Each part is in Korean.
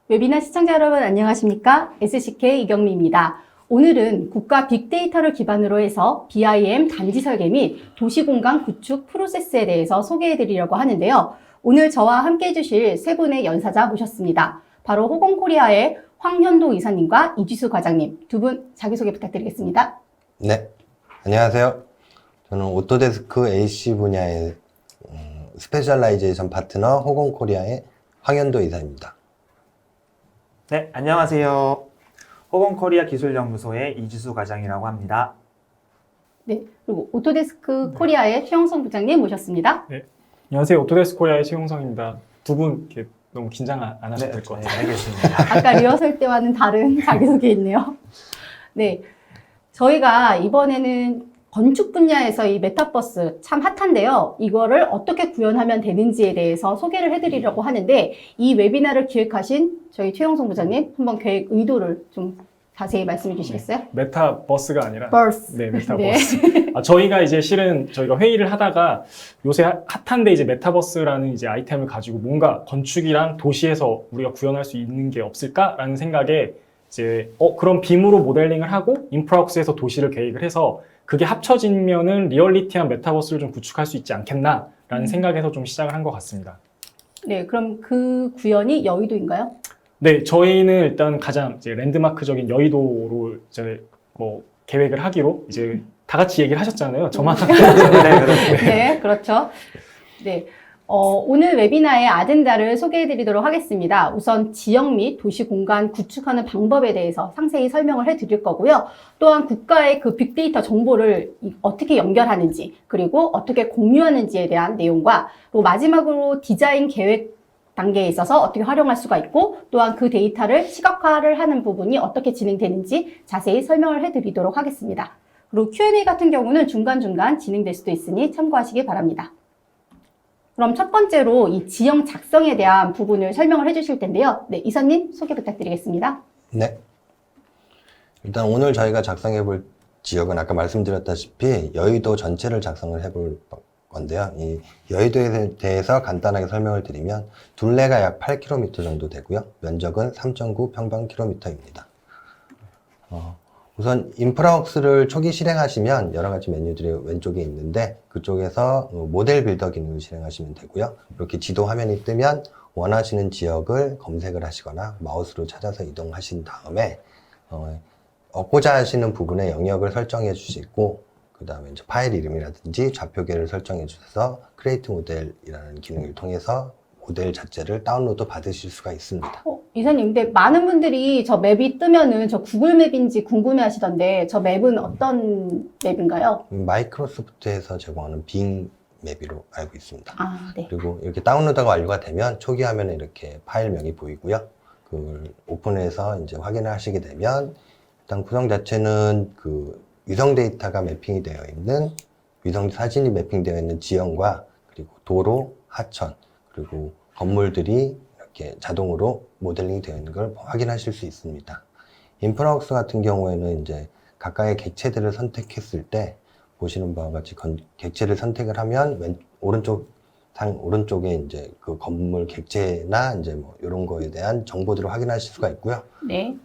웨비나 시청자 여러분 안녕하십니까? SCK 이경미입니다. 오늘은 국가 빅데이터를 기반으로 해서 BIM 단지 설계 및 도시공간 구축 프로세스에 대해서 소개해 드리려고 하는데요. 오늘 저와 함께 해주실 세 분의 연사자 모셨습니다. 바로 호공코리아의 황현도 이사님과 이지수 과장님, 두 분 자기소개 부탁드리겠습니다. 네, 안녕하세요. 저는 오토데스크 AC 분야의 스페셜라이제이션 파트너 호공코리아의 황현도 이사입니다. 네, 안녕하세요. 호공코리아 기술연구소의 이지수 과장이라고 합니다. 네, 그리고 오토데스크 코리아의 최영성 부장님 모셨습니다. 네, 안녕하세요. 오토데스크 코리아의 최용성입니다. 두 분 이렇게 너무 긴장 안 하셔도 될 것 같아요. 네, 알겠습니다. 아까 리허설 때와는 다른 자기소개였네요. 네, 저희가 이번에는 건축 분야에서 이 메타버스 참 핫한데요. 이거를 어떻게 구현하면 되는지에 대해서 소개를 해드리려고 하는데 이 웨비나를 기획하신 저희 최영성 부장님 한번 계획 의도를 좀 자세히 말씀해 주시겠어요? 메타버스가 아니라 버스. 네, 메타버스. 저희가 이제 실은 저희가 회의를 하다가 요새 핫한데 이제 메타버스라는 이제 아이템을 가지고 뭔가 건축이랑 도시에서 우리가 구현할 수 있는 게 없을까라는 생각에 이제 그럼 빔으로 모델링을 하고 인프라웍스에서 도시를 계획을 해서 그게 합쳐지면은 리얼리티한 메타버스를 좀 구축할 수 있지 않겠나라는 생각에서 좀 시작을 한 것 같습니다. 네, 그럼 그 구현이 여의도인가요? 네, 저희는 일단 가장 이제 랜드마크적인 여의도로 이제 뭐 계획을 하기로 이제 다 같이 얘기를 하셨잖아요. 저만 네, 그렇죠. 네. 오늘 웨비나의 아젠다를 소개해 드리도록 하겠습니다. 우선 지역 및 도시 공간 구축하는 방법에 대해서 상세히 설명을 해 드릴 거고요. 또한 국가의 그 빅데이터 정보를 어떻게 연결하는지, 그리고 어떻게 공유하는지에 대한 내용과, 또 마지막으로 디자인 계획 단계에 있어서 어떻게 활용할 수가 있고, 또한 그 데이터를 시각화를 하는 부분이 어떻게 진행되는지 자세히 설명을 해 드리도록 하겠습니다. 그리고 Q&A 같은 경우는 중간중간 진행될 수도 있으니 참고하시기 바랍니다. 그럼 첫 번째로 이 지형 작성에 대한 부분을 설명을 해주실 텐데요. 네, 이사님 소개 부탁드리겠습니다. 네. 일단 오늘 저희가 작성해 볼 지역은 아까 말씀드렸다시피 여의도 전체를 작성을 해 볼 건데요. 이 여의도에 대해서 간단하게 설명을 드리면 둘레가 약 8km 정도 되고요. 면적은 3.9 평방킬로미터입니다. 우선 인프라웍스를 초기 실행하시면 여러 가지 메뉴들이 왼쪽에 있는데 그쪽에서 모델 빌더 기능을 실행하시면 되고요. 이렇게 지도 화면이 뜨면 원하시는 지역을 검색을 하시거나 마우스로 찾아서 이동하신 다음에 얻고자 하시는 부분의 영역을 설정해 주시고 그 다음에 이제 파일 이름이라든지 좌표계를 설정해 주셔서 크리에이트 모델이라는 기능을 통해서 모델 자체를 다운로드 받으실 수가 있습니다. 이사님, 근데 많은 분들이 저 맵이 뜨면은 저 구글 맵인지 궁금해 하시던데 저 맵은 어떤 맵인가요? 마이크로소프트에서 제공하는 빙 맵으로 알고 있습니다. 아, 네. 그리고 이렇게 다운로드가 완료가 되면 초기 화면에 이렇게 파일명이 보이고요. 그걸 오픈해서 이제 확인을 하시게 되면 일단 구성 자체는 그 위성 데이터가 매핑이 되어 있는 위성 사진이 매핑되어 있는 지형과 그리고 도로, 하천 그리고 건물들이 이렇게 자동으로 모델링이 되어 있는 걸 확인하실 수 있습니다. 인프라웍스 같은 경우에는 이제 각각의 객체들을 선택했을 때 보시는 바와 같이 객체를 선택을 하면 오른쪽에 이제 그 건물 객체나 이제 뭐 이런 거에 대한 정보들을 확인하실 수가 있고요. 네.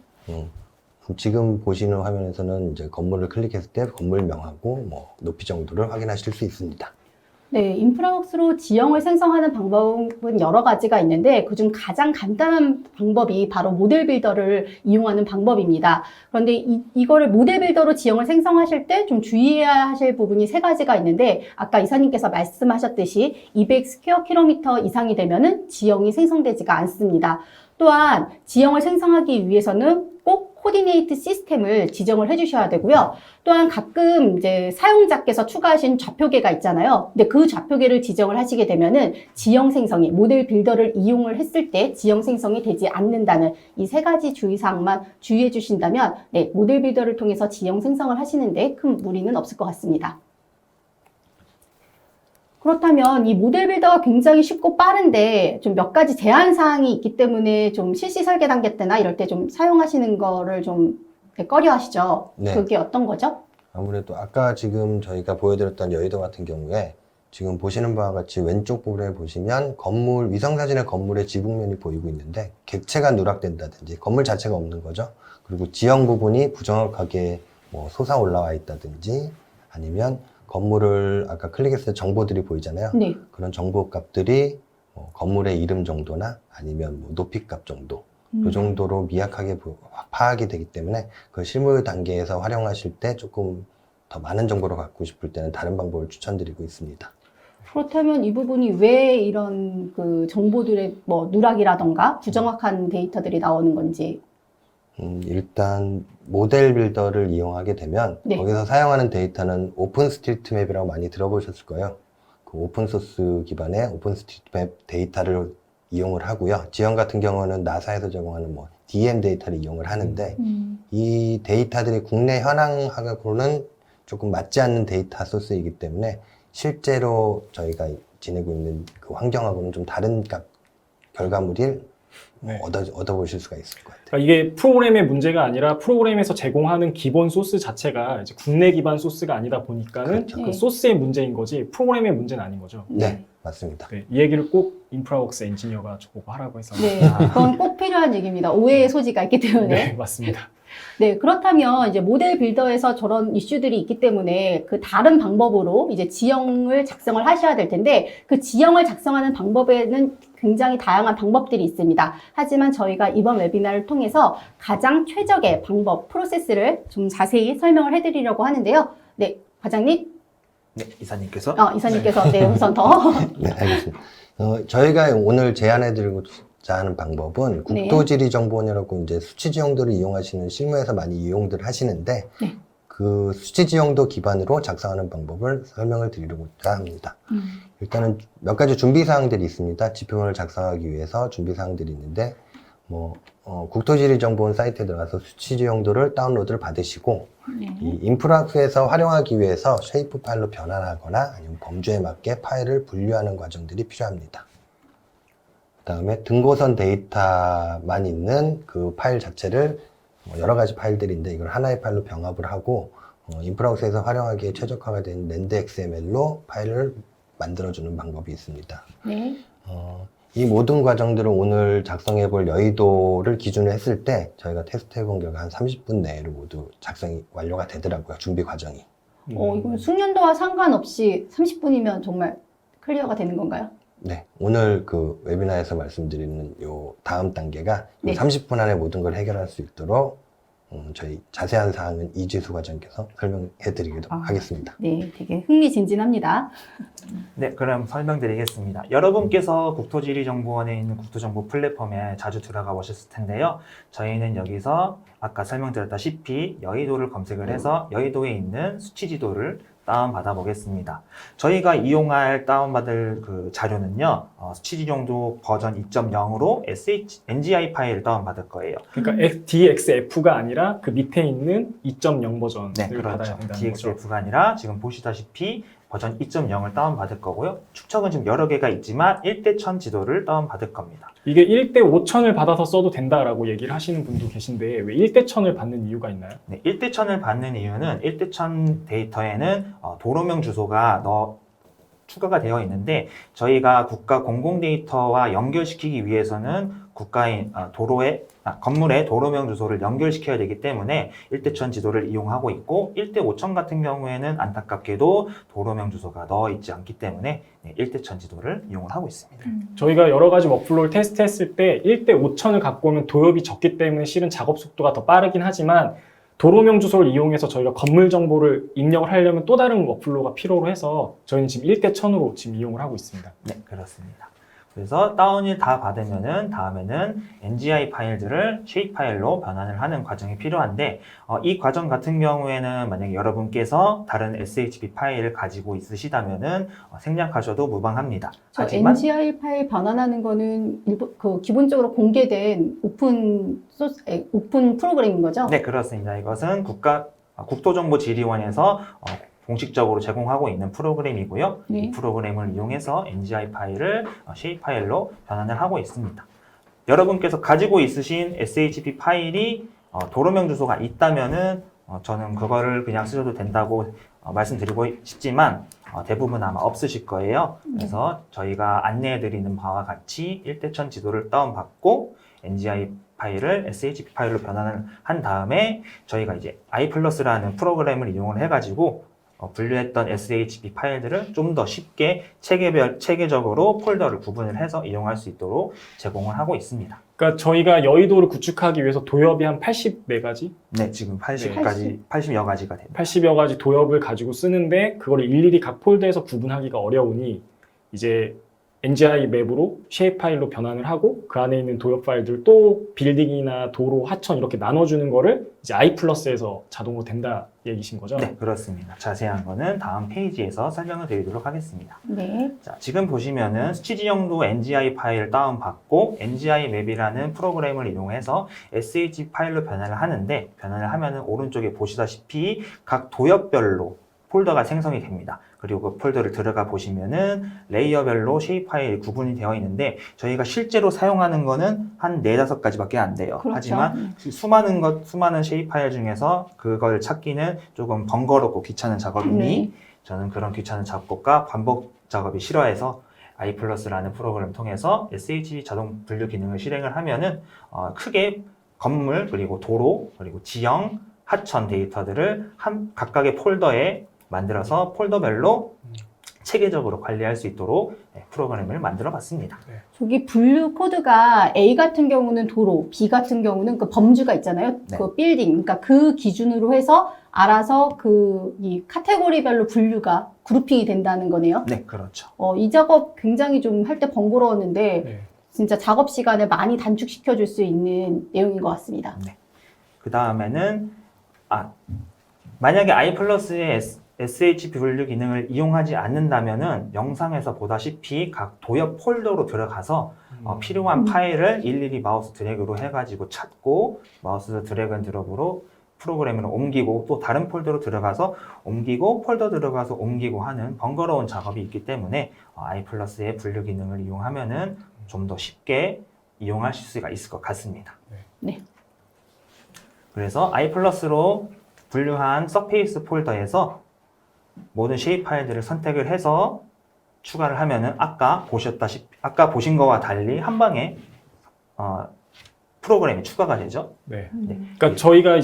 지금 보시는 화면에서는 이제 건물을 클릭했을 때 건물명하고 뭐 높이 정도를 확인하실 수 있습니다. 네, 인프라웍스로 지형을 생성하는 방법은 여러 가지가 있는데 그중 가장 간단한 방법이 바로 모델 빌더를 이용하는 방법입니다. 그런데 이거를 모델 빌더로 지형을 생성하실 때 좀 주의해야 하실 부분이 세 가지가 있는데 아까 이사님께서 말씀하셨듯이 200 스퀘어 킬로미터 이상이 되면은 지형이 생성되지가 않습니다. 또한 지형을 생성하기 위해서는 꼭 코디네이트 시스템을 지정을 해주셔야 되고요. 또한 가끔 이제 사용자께서 추가하신 좌표계가 있잖아요. 근데 그 좌표계를 지정을 하시게 되면은 지형 생성이 모델 빌더를 이용을 했을 때 지형 생성이 되지 않는다는 이 세 가지 주의사항만 주의해 주신다면 네, 모델 빌더를 통해서 지형 생성을 하시는데 큰 무리는 없을 것 같습니다. 그렇다면 이 모델 빌더가 굉장히 쉽고 빠른데 좀 몇 가지 제한 사항이 있기 때문에 좀 실시 설계 단계 때나 이럴 때 좀 사용하시는 거를 좀 꺼려 하시죠. 네. 그게 어떤 거죠? 아무래도 아까 지금 저희가 보여드렸던 여의도 같은 경우에 지금 보시는 바와 같이 왼쪽 부분에 보시면 건물, 위성사진의 건물의 지붕면이 보이고 있는데 객체가 누락된다든지 건물 자체가 없는 거죠. 그리고 지형 부분이 부정확하게 뭐 솟아 올라와 있다든지 아니면 건물을 아까 클릭했을 때 정보들이 보이잖아요. 네. 그런 정보 값들이 건물의 이름 정도나 아니면 뭐 높이 값 정도 이 정도로 미약하게 파악이 되기 때문에 그 실무 단계에서 활용하실 때 조금 더 많은 정보를 갖고 싶을 때는 다른 방법을 추천드리고 있습니다. 그렇다면 이 부분이 왜 이런 그 정보들의 뭐 누락이라던가 부정확한 데이터들이 나오는 건지. 일단 모델 빌더를 이용하게 되면 네. 거기서 사용하는 데이터는 오픈스트리트맵이라고 많이 들어보셨을 거예요. 그 오픈소스 기반의 오픈스트리트맵 데이터를 이용을 하고요. 지형 같은 경우는 나사에서 제공하는 뭐 DM 데이터를 이용을 하는데 이 데이터들이 국내 현황하고는 조금 맞지 않는 데이터 소스이기 때문에 실제로 저희가 지내고 있는 그 환경하고는 좀 다른 결과물을 네. 얻어보실 수가 있을 것 같아요. 그러니까 이게 프로그램의 문제가 아니라 프로그램에서 제공하는 기본 소스 자체가 이제 국내 기반 소스가 아니다 보니까는 그렇죠. 그 네. 소스의 문제인 거지 프로그램의 문제는 아닌 거죠. 네, 맞습니다. 네, 이 얘기를 꼭 인프라웍스 엔지니어가 저보고 하라고 해서. 네, 그건 꼭 필요한 얘기입니다. 오해의 소지가 있기 때문에. 네, 맞습니다. 네, 그렇다면 이제 모델 빌더에서 저런 이슈들이 있기 때문에 그 다른 방법으로 이제 지형을 작성을 하셔야 될 텐데 그 지형을 작성하는 방법에는 굉장히 다양한 방법들이 있습니다. 하지만 저희가 이번 웨비나를 통해서 가장 최적의 방법, 프로세스를 좀 자세히 설명을 해드리려고 하는데요. 네, 과장님, 네, 이사님께서. 이사님께서 네, 우선 더. 네, 알겠습니다. 저희가 오늘 제안해드리고자 하는 방법은 네. 국토지리정보원이라고 이제 수치지형도를 이용하시는 실무에서 많이 이용들 하시는데 네. 그 수치지형도 기반으로 작성하는 방법을 설명을 드리려고자 합니다. 일단은 몇 가지 준비사항들이 있습니다. 지표문을 작성하기 위해서 준비사항들이 있는데 국토지리정보원 사이트에 들어가서 수치지형도를 다운로드를 받으시고 이 인프라학에서 활용하기 위해서 쉐이프 파일로 변환하거나 아니면 범주에 맞게 파일을 분류하는 과정들이 필요합니다. 그 다음에 등고선 데이터만 있는 그 파일 자체를 여러 가지 파일들인데 이걸 하나의 파일로 병합을 하고 인프라학에서 활용하기에 최적화가 된 랜드 XML로 파일을 만들어주는 방법이 있습니다. 네. 이 모든 과정들을 오늘 작성해 볼 여의도를 기준으로 했을 때 저희가 테스트 해본 결과 한 30분 내로 모두 작성이 완료가 되더라고요. 준비 과정이. 이건 숙련도와 상관없이 30분이면 정말 클리어가 되는 건가요? 네. 오늘 그 웨비나에서 말씀드리는 요 다음 단계가 네. 30분 안에 모든 걸 해결할 수 있도록 저희 자세한 사항은 이지수 과장께서 설명해 드리도록 하겠습니다. 네, 되게 흥미진진합니다. 네, 그럼 설명드리겠습니다. 여러분께서 국토지리정보원에 있는 국토정보 플랫폼에 자주 들어가 보셨을 텐데요. 저희는 여기서 아까 설명드렸다시피 여의도를 검색을 해서 여의도에 있는 수치지도를 다운받아 보겠습니다. 저희가 이용할 다운받을 그 자료는요, 수치지정도 버전 2.0으로 NGI 파일을 다운받을 거예요. 그러니까 DXF가 아니라 그 밑에 있는 2.0 버전을 네, 받아야 그렇죠. 된다는 거죠. DXF가 아니라 지금 보시다시피 버전 2.0을 다운받을 거고요. 축척은 지금 여러 개가 있지만 1대1000 지도를 다운받을 겁니다. 이게 1대5000을 받아서 써도 된다라고 얘기를 하시는 분도 계신데 왜 1대1000을 받는 이유가 있나요? 네, 1대1000을 받는 이유는 1대1000 데이터에는 도로명 주소가 추가가 되어 있는데 저희가 국가 공공 데이터와 연결시키기 위해서는 국가의 건물의 도로명 주소를 연결시켜야 되기 때문에 1대1000 지도를 이용하고 있고 1대5000 같은 경우에는 안타깝게도 도로명 주소가 넣어 있지 않기 때문에 1대1000 지도를 이용을 하고 있습니다. 저희가 여러 가지 워플로우를 테스트했을 때 1대5000을 갖고 오면 도엽이 적기 때문에 실은 작업 속도가 더 빠르긴 하지만 도로명 주소를 이용해서 저희가 건물 정보를 입력을 하려면 또 다른 워플로우가 필요로 해서 저희는 지금 1대1000으로 지금 이용을 하고 있습니다. 네, 그렇습니다. 그래서 다운을 다 받으면은 다음에는 NGI 파일들을 쉐이프 파일로 변환을 하는 과정이 필요한데 이 과정 같은 경우에는 만약에 여러분께서 다른 SHP 파일을 가지고 있으시다면은 생략하셔도 무방합니다. 하지만 NGI 파일 변환하는 거는 기본적으로 공개된 오픈 프로그램인 거죠? 네, 그렇습니다. 이것은 국토정보지리원에서 공식적으로 제공하고 있는 프로그램이고요. 네. 이 프로그램을 이용해서 NGI 파일을 쉐이프 파일로 변환을 하고 있습니다. 여러분께서 가지고 있으신 SHP 파일이 도로명 주소가 있다면은 저는 그거를 그냥 쓰셔도 된다고 말씀드리고 싶지만 대부분 아마 없으실 거예요. 그래서 저희가 안내해드리는 바와 같이 1대1000 지도를 다운받고 NGI 파일을 SHP 파일로 변환을 한 다음에 저희가 이제 iPlus라는 프로그램을 이용을 해가지고 분류했던 SHP 파일들을 좀 더 쉽게 체계적으로 폴더를 구분을 해서 이용할 수 있도록 제공을 하고 있습니다. 그러니까 저희가 여의도를 구축하기 위해서 도엽이 한 80가지? 네, 지금 80여 가지가 됩니다. 80여 가지 도엽을 가지고 쓰는데 그걸 일일이 각 폴더에서 구분하기가 어려우니 이제 NGI 맵으로 쉐입 파일로 변환을 하고 그 안에 있는 도엽 파일들 또 빌딩이나 도로, 하천 이렇게 나눠주는 거를 이제 iPlus에서 자동으로 된다 얘기신 거죠? 네, 그렇습니다. 자세한 거는 다음 페이지에서 설명을 드리도록 하겠습니다. 네. 자, 지금 보시면은 수치지형도 NGI 파일을 다운받고 NGI 맵이라는 프로그램을 이용해서 SH 파일로 변환을 하는데 변환을 하면은 오른쪽에 보시다시피 각 도엽별로 폴더가 생성이 됩니다. 그리고 그 폴더를 들어가 보시면은 레이어별로 쉐입 파일이 구분이 되어 있는데 저희가 실제로 사용하는 거는 한 4-5가지밖에 안 돼요. 그렇죠. 하지만 수많은 쉐입 파일 중에서 그걸 찾기는 조금 번거롭고 귀찮은 작업이니 네. 저는 그런 귀찮은 작업과 반복 작업이 싫어해서 iPlus라는 프로그램을 통해서 SH 자동 분류 기능을 실행을 하면은 크게 건물 그리고 도로 그리고 지형 하천 데이터들을 각각의 폴더에 만들어서 폴더별로 체계적으로 관리할 수 있도록 프로그램을 만들어 봤습니다. 저기 분류 코드가 A 같은 경우는 도로, B 같은 경우는 그 범주가 있잖아요. 네. 그 빌딩. 그러니까 그 기준으로 해서 알아서 이 카테고리별로 분류가 그룹핑이 된다는 거네요. 네, 그렇죠. 이 작업 굉장히 좀 할 때 번거로웠는데 네. 진짜 작업 시간을 많이 단축시켜 줄 수 있는 내용인 것 같습니다. 그 다음에는 만약에 iPlus의 SHP 분류 기능을 이용하지 않는다면은 영상에서 보다시피 각 도엽 폴더로 들어가서 필요한 파일을 일일이 마우스 드래그로 해가지고 찾고 마우스 드래그 앤 드롭으로 프로그램을 옮기고 또 다른 폴더로 들어가서 옮기고 폴더 들어가서 옮기고 하는 번거로운 작업이 있기 때문에 iPlus의 분류 기능을 이용하면은 좀 더 쉽게 이용하실 수가 있을 것 같습니다. 네. 그래서 iPlus로 분류한 서페이스 폴더에서 모든 쉐입 파일들을 선택을 해서 추가를 하면은 아까 보신 거와 달리 한 방에 프로그램이 추가가 되죠. 네. 네. 그러니까 저는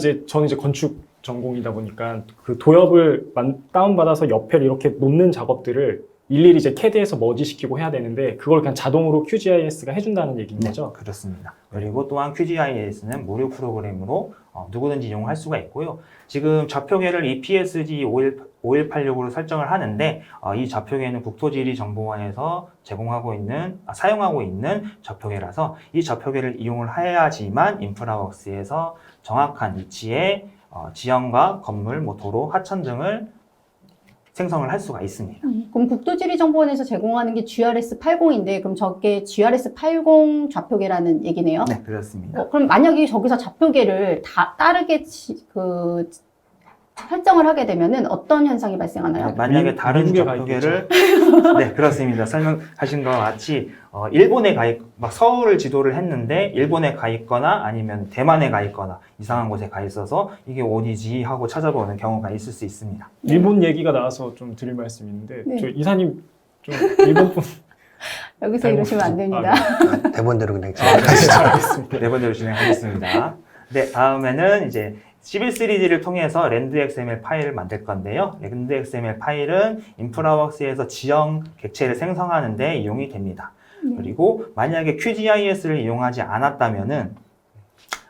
이제 건축 전공이다 보니까 그 도엽을 다운받아서 옆에 이렇게 놓는 작업들을 일일이 이제 CAD에서 머지시키고 해야 되는데 그걸 그냥 자동으로 QGIS가 해준다는 얘기인 거죠? 그렇습니다. 그리고 또한 QGIS는 무료 프로그램으로 누구든지 이용할 수가 있고요. 지금 좌표계를 EPSG 5186으로 설정을 하는데 이 좌표계는 국토지리정보원에서 사용하고 있는 좌표계라서 이 좌표계를 이용을 해야지만 인프라웍스에서 정확한 위치에 지형과 건물, 도로, 하천 등을 생성을 할 수가 있습니다. 그럼 국토지리정보원에서 제공하는 게 GRS80인데 그럼 저게 GRS80 좌표계라는 얘기네요? 네, 그렇습니다. 그럼 만약에 저기서 좌표계를 다 따르게 설정을 하게 되면은 어떤 현상이 발생하나요? 네, 만약에 다른 미국에 좌표계를 네, 그렇습니다. 설명하신 것과 같이 일본에 서울을 지도를 했는데 일본에 가 있거나 아니면 대만에 가 있거나 이상한 곳에 가 있어서 이게 어디지 하고 찾아보는 경우가 있을 수 있습니다. 일본 얘기가 나와서 좀 드릴 말씀이 있는데 네. 저 이사님 좀 일본 분 여기서 이러시면 안 됩니다. 대본대로 그냥 진행하시죠. 알겠습니다. 네 번째로 진행하겠습니다. 네, 다음에는 이제 Civil 3D를 통해서 랜드 XML 파일을 만들 건데요. 랜드 XML 파일은 인프라웍스에서 지형 객체를 생성하는 데 이용이 됩니다. 그리고 만약에 QGIS를 이용하지 않았다면은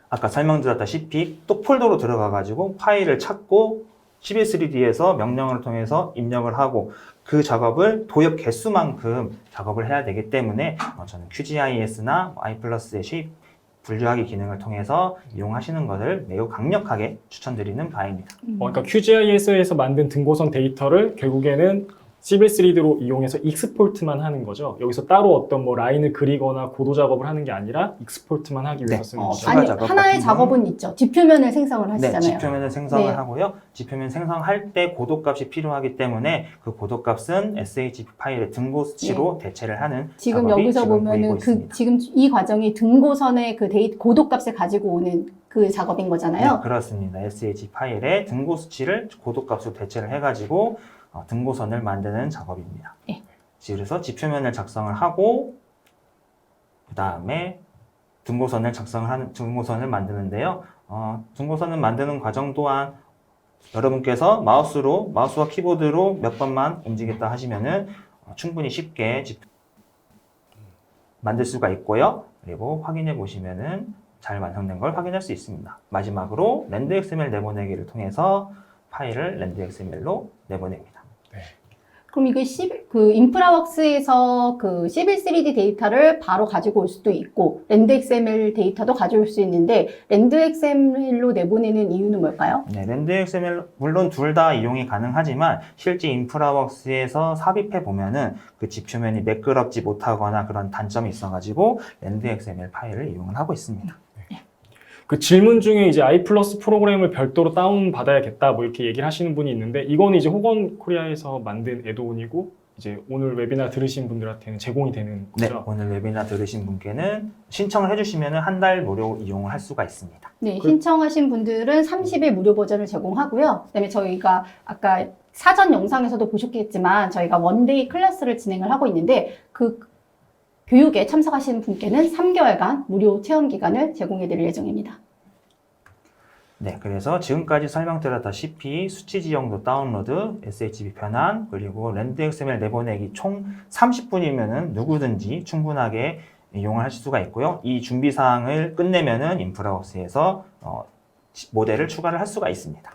아까 설명드렸다시피 또 폴더로 들어가가지고 파일을 찾고 Civil 3D에서 명령을 통해서 입력을 하고 그 작업을 도엽 개수만큼 작업을 해야 되기 때문에 저는 QGIS나 iPlus의 쉐입 분류하기 기능을 통해서 이용하시는 것을 매우 강력하게 추천드리는 바입니다. 그러니까 QGIS에서 만든 등고선 데이터를 결국에는 Civil 3D로 이용해서 익스포트만 하는 거죠. 여기서 따로 어떤 라인을 그리거나 고도 작업을 하는 게 아니라 익스포트만 하기 위해서 쓰는 거죠. 추가 아니, 작업 하나의 같은 작업은 있죠. 뒷표면을 생성을 하시잖아요. 네, 지표면을 생성을 네. 하고요. 지표면 생성할 때 고도값이 필요하기 때문에 그 고도값은 SHP 파일의 등고 수치로 대체를 하는 지금 작업이 여기서 지금 보면은 보이고 있습니다. 지금 이 과정이 등고선의 고도값을 가지고 오는 그 작업인 거잖아요. 네, 그렇습니다. SH 파일에 등고 수치를 고도값으로 대체를 해가지고 등고선을 만드는 작업입니다. 네. 그래서 지표면을 작성을 하고 그 다음에 등고선을 만드는데요. 등고선을 만드는 과정 또한 여러분께서 마우스와 키보드로 몇 번만 움직였다 하시면은 충분히 쉽게 만들 수가 있고요. 그리고 확인해 보시면은 잘 완성된 걸 확인할 수 있습니다. 마지막으로 랜드 XML 내보내기를 통해서 파일을 랜드 XML로 내보냅니다. 그럼 이거 그 인프라웍스에서 그 시빌 3D 데이터를 바로 가지고 올 수도 있고 랜드 XML 데이터도 가져올 수 있는데 랜드 XML로 내보내는 이유는 뭘까요? 네, 랜드 XML 물론 둘 다 이용이 가능하지만 실제 인프라웍스에서 삽입해 보면은 그 지표면이 매끄럽지 못하거나 그런 단점이 있어가지고 랜드 XML 파일을 이용을 하고 있습니다. 그 질문 중에 이제 i+ 프로그램을 별도로 다운 받아야겠다 뭐 이렇게 얘기를 하시는 분이 있는데 이거는 이제 호건 코리아에서 만든 애드온이고 이제 오늘 웨비나 들으신 분들한테는 제공이 되는 네, 거죠. 오늘 웨비나 들으신 분께는 신청을 해주시면 한 달 무료 이용을 할 수가 있습니다. 네, 신청하신 분들은 30일 무료 버전을 제공하고요. 그다음에 저희가 아까 사전 영상에서도 보셨겠지만 저희가 원데이 클래스를 진행을 하고 있는데 그 교육에 참석하시는 분께는 3개월간 무료 체험 기간을 제공해 드릴 예정입니다. 네, 그래서 지금까지 설명드렸다시피 수치 지형도 다운로드, SHB 변환, 그리고 랜드 XML 내보내기 총 30분이면은 누구든지 충분하게 이용을 하실 수가 있고요. 이 준비 사항을 끝내면은 인프라웍스에서 모델을 추가를 할 수가 있습니다.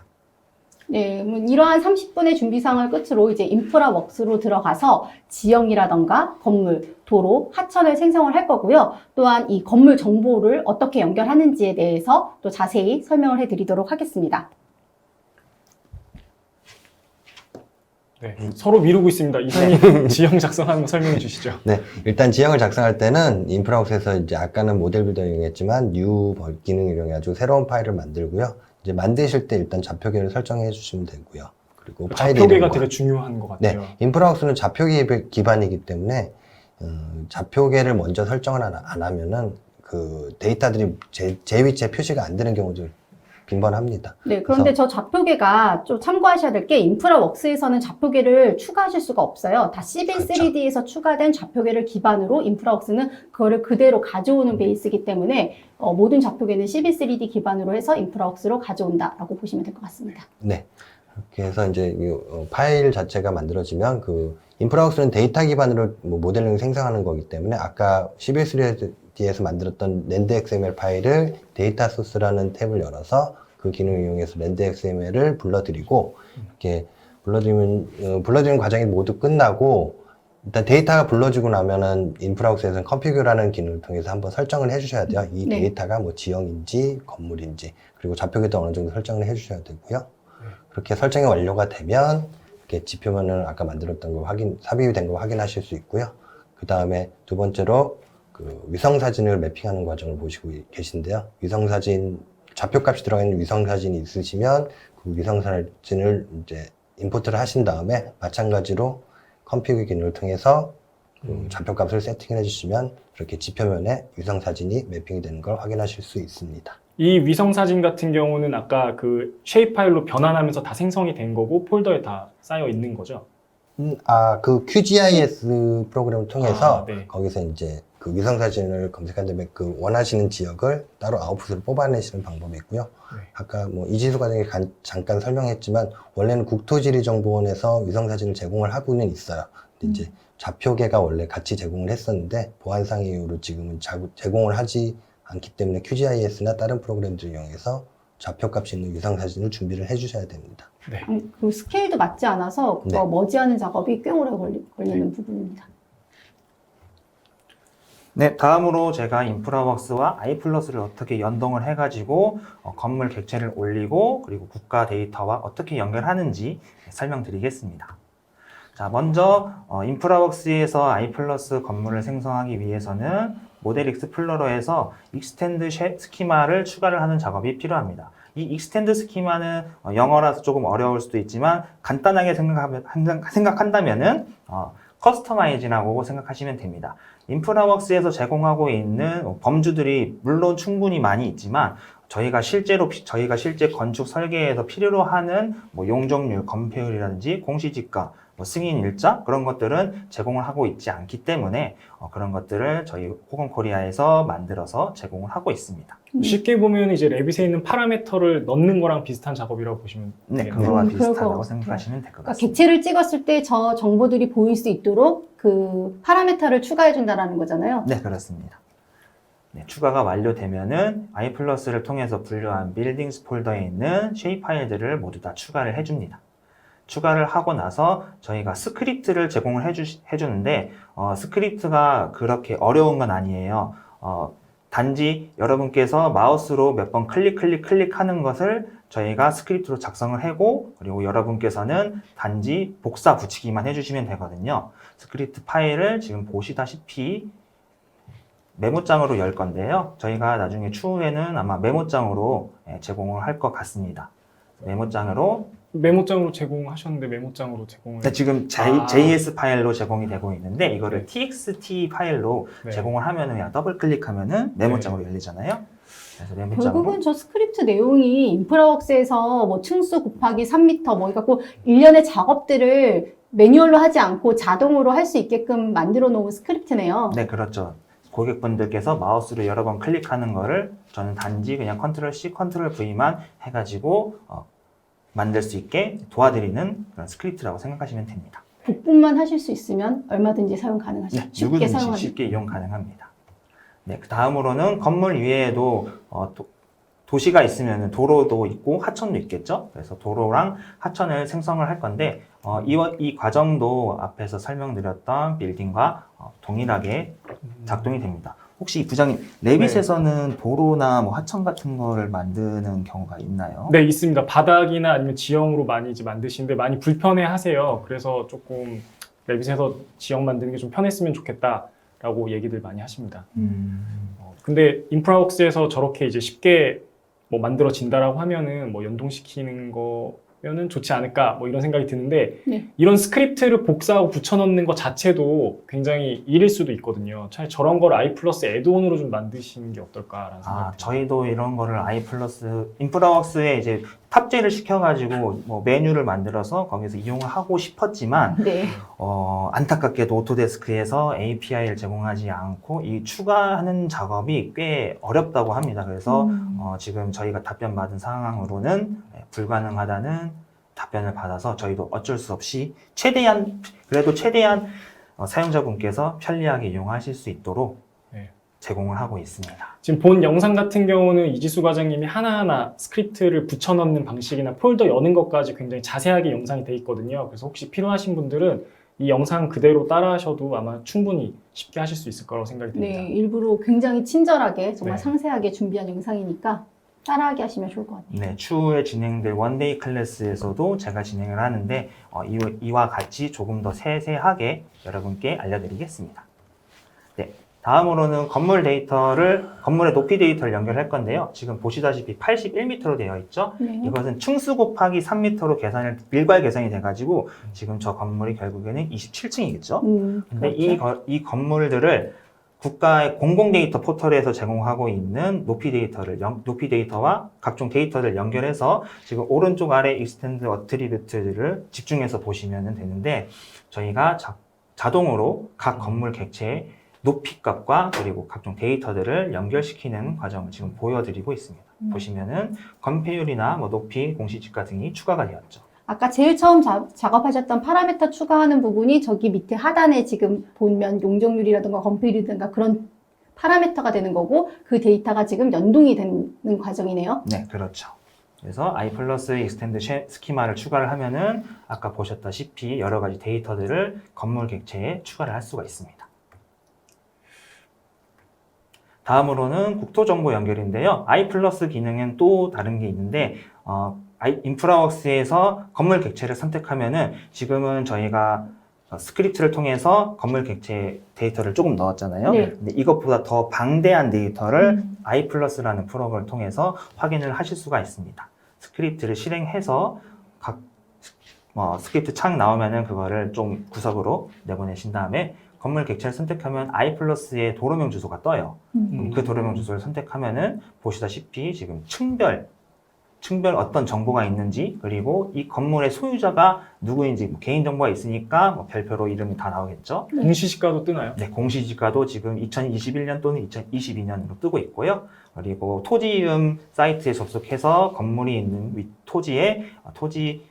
네, 이러한 30분의 준비사항을 끝으로 이제 인프라웍스로 들어가서 지형이라던가 건물, 도로, 하천을 생성을 할 거고요. 또한 이 건물 정보를 어떻게 연결하는지에 대해서 또 자세히 설명을 해드리도록 하겠습니다. 네, 서로 미루고 있습니다. 이사님 지형 작성하는 거 설명해 주시죠. 네, 일단 지형을 작성할 때는 인프라웍스에서 이제 아까는 모델 빌더 이용했지만 new 기능을 이용해가지고 새로운 파일을 만들고요. 이제 만드실 때 일단 좌표계를 설정해 주시면 되고요. 그리고 파일 좌표계가 이름과 되게 중요한 것 네, 같아요. 인프라웍스는 좌표계 기반이기 때문에 좌표계를 먼저 설정을 안 하면은 그 데이터들이 제 위치에 표시가 안 되는 경우도 빈번합니다. 네, 그런데 저 좌표계가 좀 참고하셔야 될 게 인프라웍스에서는 좌표계를 추가하실 수가 없어요. 다 시빌 그렇죠. 3D에서 추가된 좌표계를 기반으로 인프라웍스는 그거를 그대로 가져오는 베이스이기 때문에 모든 좌표계는 시빌 3D 기반으로 해서 인프라웍스로 가져온다라고 보시면 될 것 같습니다. 네. 그렇게 해서 이제 이 파일 자체가 만들어지면 그 인프라웍스는 데이터 기반으로 모델링 생성하는 거기 때문에 아까 시빌 3D에서 만들었던 랜드 XML 파일을 데이터 소스라는 탭을 열어서 그 기능을 이용해서 랜드 XML을 불러들이고 이렇게 불러들이는 과정이 모두 끝나고 일단 데이터가 불러지고 나면은 인프라웍스에서는 컴피규라는 기능을 통해서 한번 설정을 해주셔야 돼요. 이 네. 데이터가 뭐 지형인지 건물인지 그리고 좌표계도 어느 정도 설정을 해주셔야 되고요. 그렇게 설정이 완료가 되면 이렇게 지표면을 아까 만들었던 거 삽입이 된 거 확인하실 수 있고요. 그 다음에 두 번째로 그 위성사진을 매핑하는 과정을 보시고 계신데요. 위성사진, 좌표값이 들어가 있는 위성사진이 있으시면 그 위성사진을 이제 임포트를 하신 다음에 마찬가지로 컴피그 기능을 통해서 좌표값을 세팅을 해주시면 이렇게 지표면에 위성사진이 매핑이 되는 걸 확인하실 수 있습니다. 이 위성 사진 같은 경우는 아까 그 쉐입 파일로 변환하면서 다 생성이 된 거고 폴더에 다 쌓여 있는 거죠. 그 QGIS 프로그램을 통해서 네. 거기서 이제 그 위성사진을 검색한 다음에 그 원하시는 지역을 따로 아웃풋으로 뽑아내시는 방법이 있고요. 네. 아까 뭐 이지수 과정에 잠깐 설명했지만 원래는 국토지리정보원에서 위성사진을 제공을 하고는 있어요. 근데 이제 좌표계가 원래 같이 제공을 했었는데 보안상 이유로 지금은 제공을 하지 않기 때문에 QGIS나 다른 프로그램들을 이용해서 좌표값이 있는 위성사진을 준비를 해주셔야 됩니다. 네. 그 스케일도 맞지 않아서 그거 네. 머지하는 작업이 꽤 오래 걸리는 부분입니다. 네, 다음으로 제가 인프라웍스와 i+를 어떻게 연동을 해가지고 건물 객체를 올리고 그리고 국가 데이터와 어떻게 연결하는지 설명드리겠습니다. 자, 먼저 인프라웍스에서 i+ 건물을 생성하기 위해서는 모델 익스플로러에서 익스텐드 스키마를 추가를 하는 작업이 필요합니다. 이 익스텐드 스키마는 영어라서 조금 어려울 수도 있지만 간단하게 생각한다면은 커스터마이징이라고 생각하시면 됩니다. 인프라웍스에서 제공하고 있는 범주들이 물론 충분히 많이 있지만 저희가 실제 건축 설계에서 필요로 하는 뭐 용적률, 건폐율이라든지 공시지가, 뭐 승인 일자 그런 것들은 제공을 하고 있지 않기 때문에 그런 것들을 저희 호건코리아에서 만들어서 제공을 하고 있습니다. 쉽게 보면 이제 레빗에 있는 파라미터를 넣는 거랑 비슷한 작업이라고 보시면 네, 되겠네요. 그거와 그럴 비슷하다고 것 생각하시면 될 것 그러니까 같습니다. 객체를 찍었을 때 저 정보들이 보일 수 있도록 그 파라미터를 추가해 준다라는 거잖아요. 네, 그렇습니다. 네, 추가가 완료되면은 i플러스를 통해서 분류한 빌딩스 폴더에 있는 쉐입 파일들을 모두 다 추가를 해줍니다. 추가를 하고 나서 저희가 스크립트를 제공을 해주는데 스크립트가 그렇게 어려운 건 아니에요. 단지 여러분께서 마우스로 몇 번 클릭하는 것을 저희가 스크립트로 작성을 하고 그리고 여러분께서는 단지 복사 붙이기만 해주시면 되거든요. 스크립트 파일을 지금 보시다시피 메모장으로 열 건데요. 저희가 나중에 추후에는 아마 메모장으로 제공을 할 것 같습니다. 메모장으로 제공하셨는데 메모장으로 제공을 네, 지금 JS 파일로 제공이 되고 있는데 이거를 TXT 파일로 네. 제공을 하면은 그냥 더블 클릭하면은 메모장으로 열리잖아요. 그래서 메모장으로 결국은 저 스크립트 내용이 인프라웍스에서 뭐 층수 곱하기 3m 뭐 이갖고 일련의 작업들을 매뉴얼로 하지 않고 자동으로 할 수 있게끔 만들어 놓은 스크립트네요. 네, 그렇죠. 고객분들께서 마우스로 여러 번 클릭하는 거를 저는 단지 그냥 컨트롤 C, 컨트롤 V만 해가지고 만들 수 있게 도와드리는 그런 스크립트라고 생각하시면 됩니다. 복분만 하실 수 있으면 얼마든지 사용 가능하시죠. 네, 쉽게 누구든지 사용하는. 쉽게 이용 가능합니다. 네, 그 다음으로는 건물 위에도 도시가 있으면 도로도 있고 하천도 있겠죠. 그래서 도로랑 하천을 생성을 할 건데 이 과정도 앞에서 설명드렸던 빌딩과 동일하게 작동이 됩니다. 혹시 부장님 레빗에서는 도로나 뭐 하천 같은 거를 만드는 경우가 있나요? 네, 있습니다. 바닥이나 아니면 지형으로 많이 이제 만드시는데 많이 불편해 하세요. 그래서 조금 레빗에서 지형 만드는 게 좀 편했으면 좋겠다라고 얘기들 많이 하십니다. 근데 인프라웍스에서 저렇게 이제 쉽게 뭐 만들어진다라고 하면은 뭐 연동시키는 거면은 좋지 않을까 뭐 이런 생각이 드는데 네. 이런 스크립트를 복사하고 붙여넣는 것 자체도 굉장히 일일 수도 있거든요. 차라리 저런 걸 i+ 애드온으로 좀 만드시는 게 어떨까라는 생각이 듭니다. 저희도 이런 거를 인프라웍스에 이제 탑재를 시켜가지고 뭐 메뉴를 만들어서 거기서 이용을 하고 싶었지만 네. 안타깝게도 오토데스크에서 API를 제공하지 않고 이 추가하는 작업이 꽤 어렵다고 합니다. 그래서 지금 저희가 답변 받은 상황으로는 불가능하다는 답변을 받아서 저희도 어쩔 수 없이 최대한 사용자분께서 편리하게 이용하실 수 있도록 네. 제공을 하고 있습니다. 지금 본 영상 같은 경우는 이지수 과장님이 하나하나 스크립트를 붙여넣는 방식이나 폴더 여는 것까지 굉장히 자세하게 영상이 돼 있거든요. 그래서 혹시 필요하신 분들은 이 영상 그대로 따라 하셔도 아마 충분히 쉽게 하실 수 있을 거라고 생각이 듭니다. 네, 일부러 굉장히 친절하게 정말 네. 상세하게 준비한 영상이니까 따라하게 하시면 좋을 것 같아요. 네, 추후에 진행될 원데이 클래스에서도 제가 진행을 하는데 이와 같이 조금 더 세세하게 여러분께 알려드리겠습니다. 네, 다음으로는 건물의 높이 데이터를 연결할 건데요. 지금 보시다시피 81m로 되어 있죠. 네. 이것은 층수 곱하기 3m로 일괄 계산이 돼가지고 지금 저 건물이 결국에는 27층이겠죠. 근데 그렇죠. 이 건물들을 국가의 공공 데이터 포털에서 제공하고 있는 높이 데이터와 각종 데이터를 연결해서 지금 오른쪽 아래 익스텐드 어트리뷰트를 집중해서 보시면 되는데 저희가 자동으로 각 건물 객체의 높이 값과 그리고 각종 데이터들을 연결시키는 과정을 지금 보여드리고 있습니다. 보시면은 건폐율이나 뭐 높이, 공시지가 등이 추가가 되었죠. 아까 제일 처음 작업하셨던 파라미터 추가하는 부분이 저기 밑에 하단에 지금 보면 용적률이라든가 건폐율이라든가 그런 파라미터가 되는 거고 그 데이터가 지금 연동이 되는 과정이네요. 네, 그렇죠. 그래서 i+ 익스텐드 스키마를 추가를 하면은 아까 보셨다시피 여러 가지 데이터들을 건물 객체에 추가를 할 수가 있습니다. 다음으로는 국토정보 연결인데요. i+ 기능은 또 다른 게 있는데 인프라웍스에서 건물 객체를 선택하면은 지금은 저희가 스크립트를 통해서 건물 객체 데이터를 조금 넣었잖아요. 네. 근데 이것보다 더 방대한 데이터를 i+라는 프로그램을 통해서 확인을 하실 수가 있습니다. 스크립트를 실행해서 각 스크립트 창 나오면은 그거를 좀 구석으로 내보내신 다음에 건물 객체를 선택하면 I+의 도로명 주소가 떠요. 그 도로명 주소를 선택하면은 보시다시피 지금 층별 어떤 정보가 있는지, 그리고 이 건물의 소유자가 누구인지, 개인 정보가 있으니까 별표로 이름이 다 나오겠죠. 공시지가도 뜨나요? 네, 공시지가도 지금 2021년 또는 2022년으로 뜨고 있고요. 그리고 토지 이름 사이트에 접속해서 건물이 있는 토지의 토지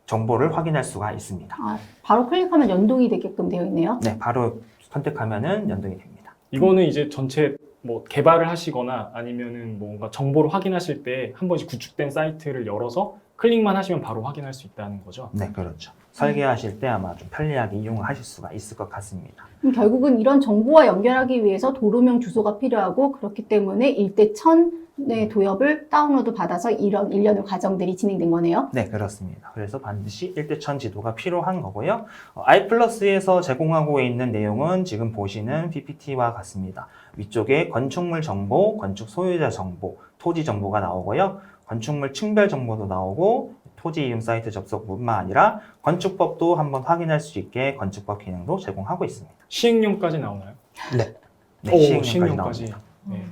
정보를 확인할 수가 있습니다. 바로 클릭하면 연동이 되게끔 되어 있네요. 네, 바로 선택하면은 연동이 됩니다. 이거는 이제 전체 뭐 개발을 하시거나 아니면은 뭔가 정보를 확인하실 때 한 번씩 구축된 사이트를 열어서 클릭만 하시면 바로 확인할 수 있다는 거죠. 네, 그렇죠. 설계하실 때 아마 좀 편리하게 이용하실 수가 있을 것 같습니다. 그럼 결국은 이런 정보와 연결하기 위해서 도로명 주소가 필요하고 그렇기 때문에 일대 1000의 도엽을 다운로드 받아서 이런 일련의 과정들이 진행된 거네요. 네, 그렇습니다. 그래서 반드시 1대1000 지도가 필요한 거고요. I+에서 제공하고 있는 내용은 지금 보시는 PPT와 같습니다. 위쪽에 건축물 정보, 건축 소유자 정보, 토지 정보가 나오고요. 건축물 층별 정보도 나오고 토지 이름 사이트 접속뿐만 아니라 건축법도 한번 확인할 수 있게 건축법 기능도 제공하고 있습니다. 시행령까지 나오나요? 네. 네, 오, 시행령까지 시행령까지. 나옵니다. 네.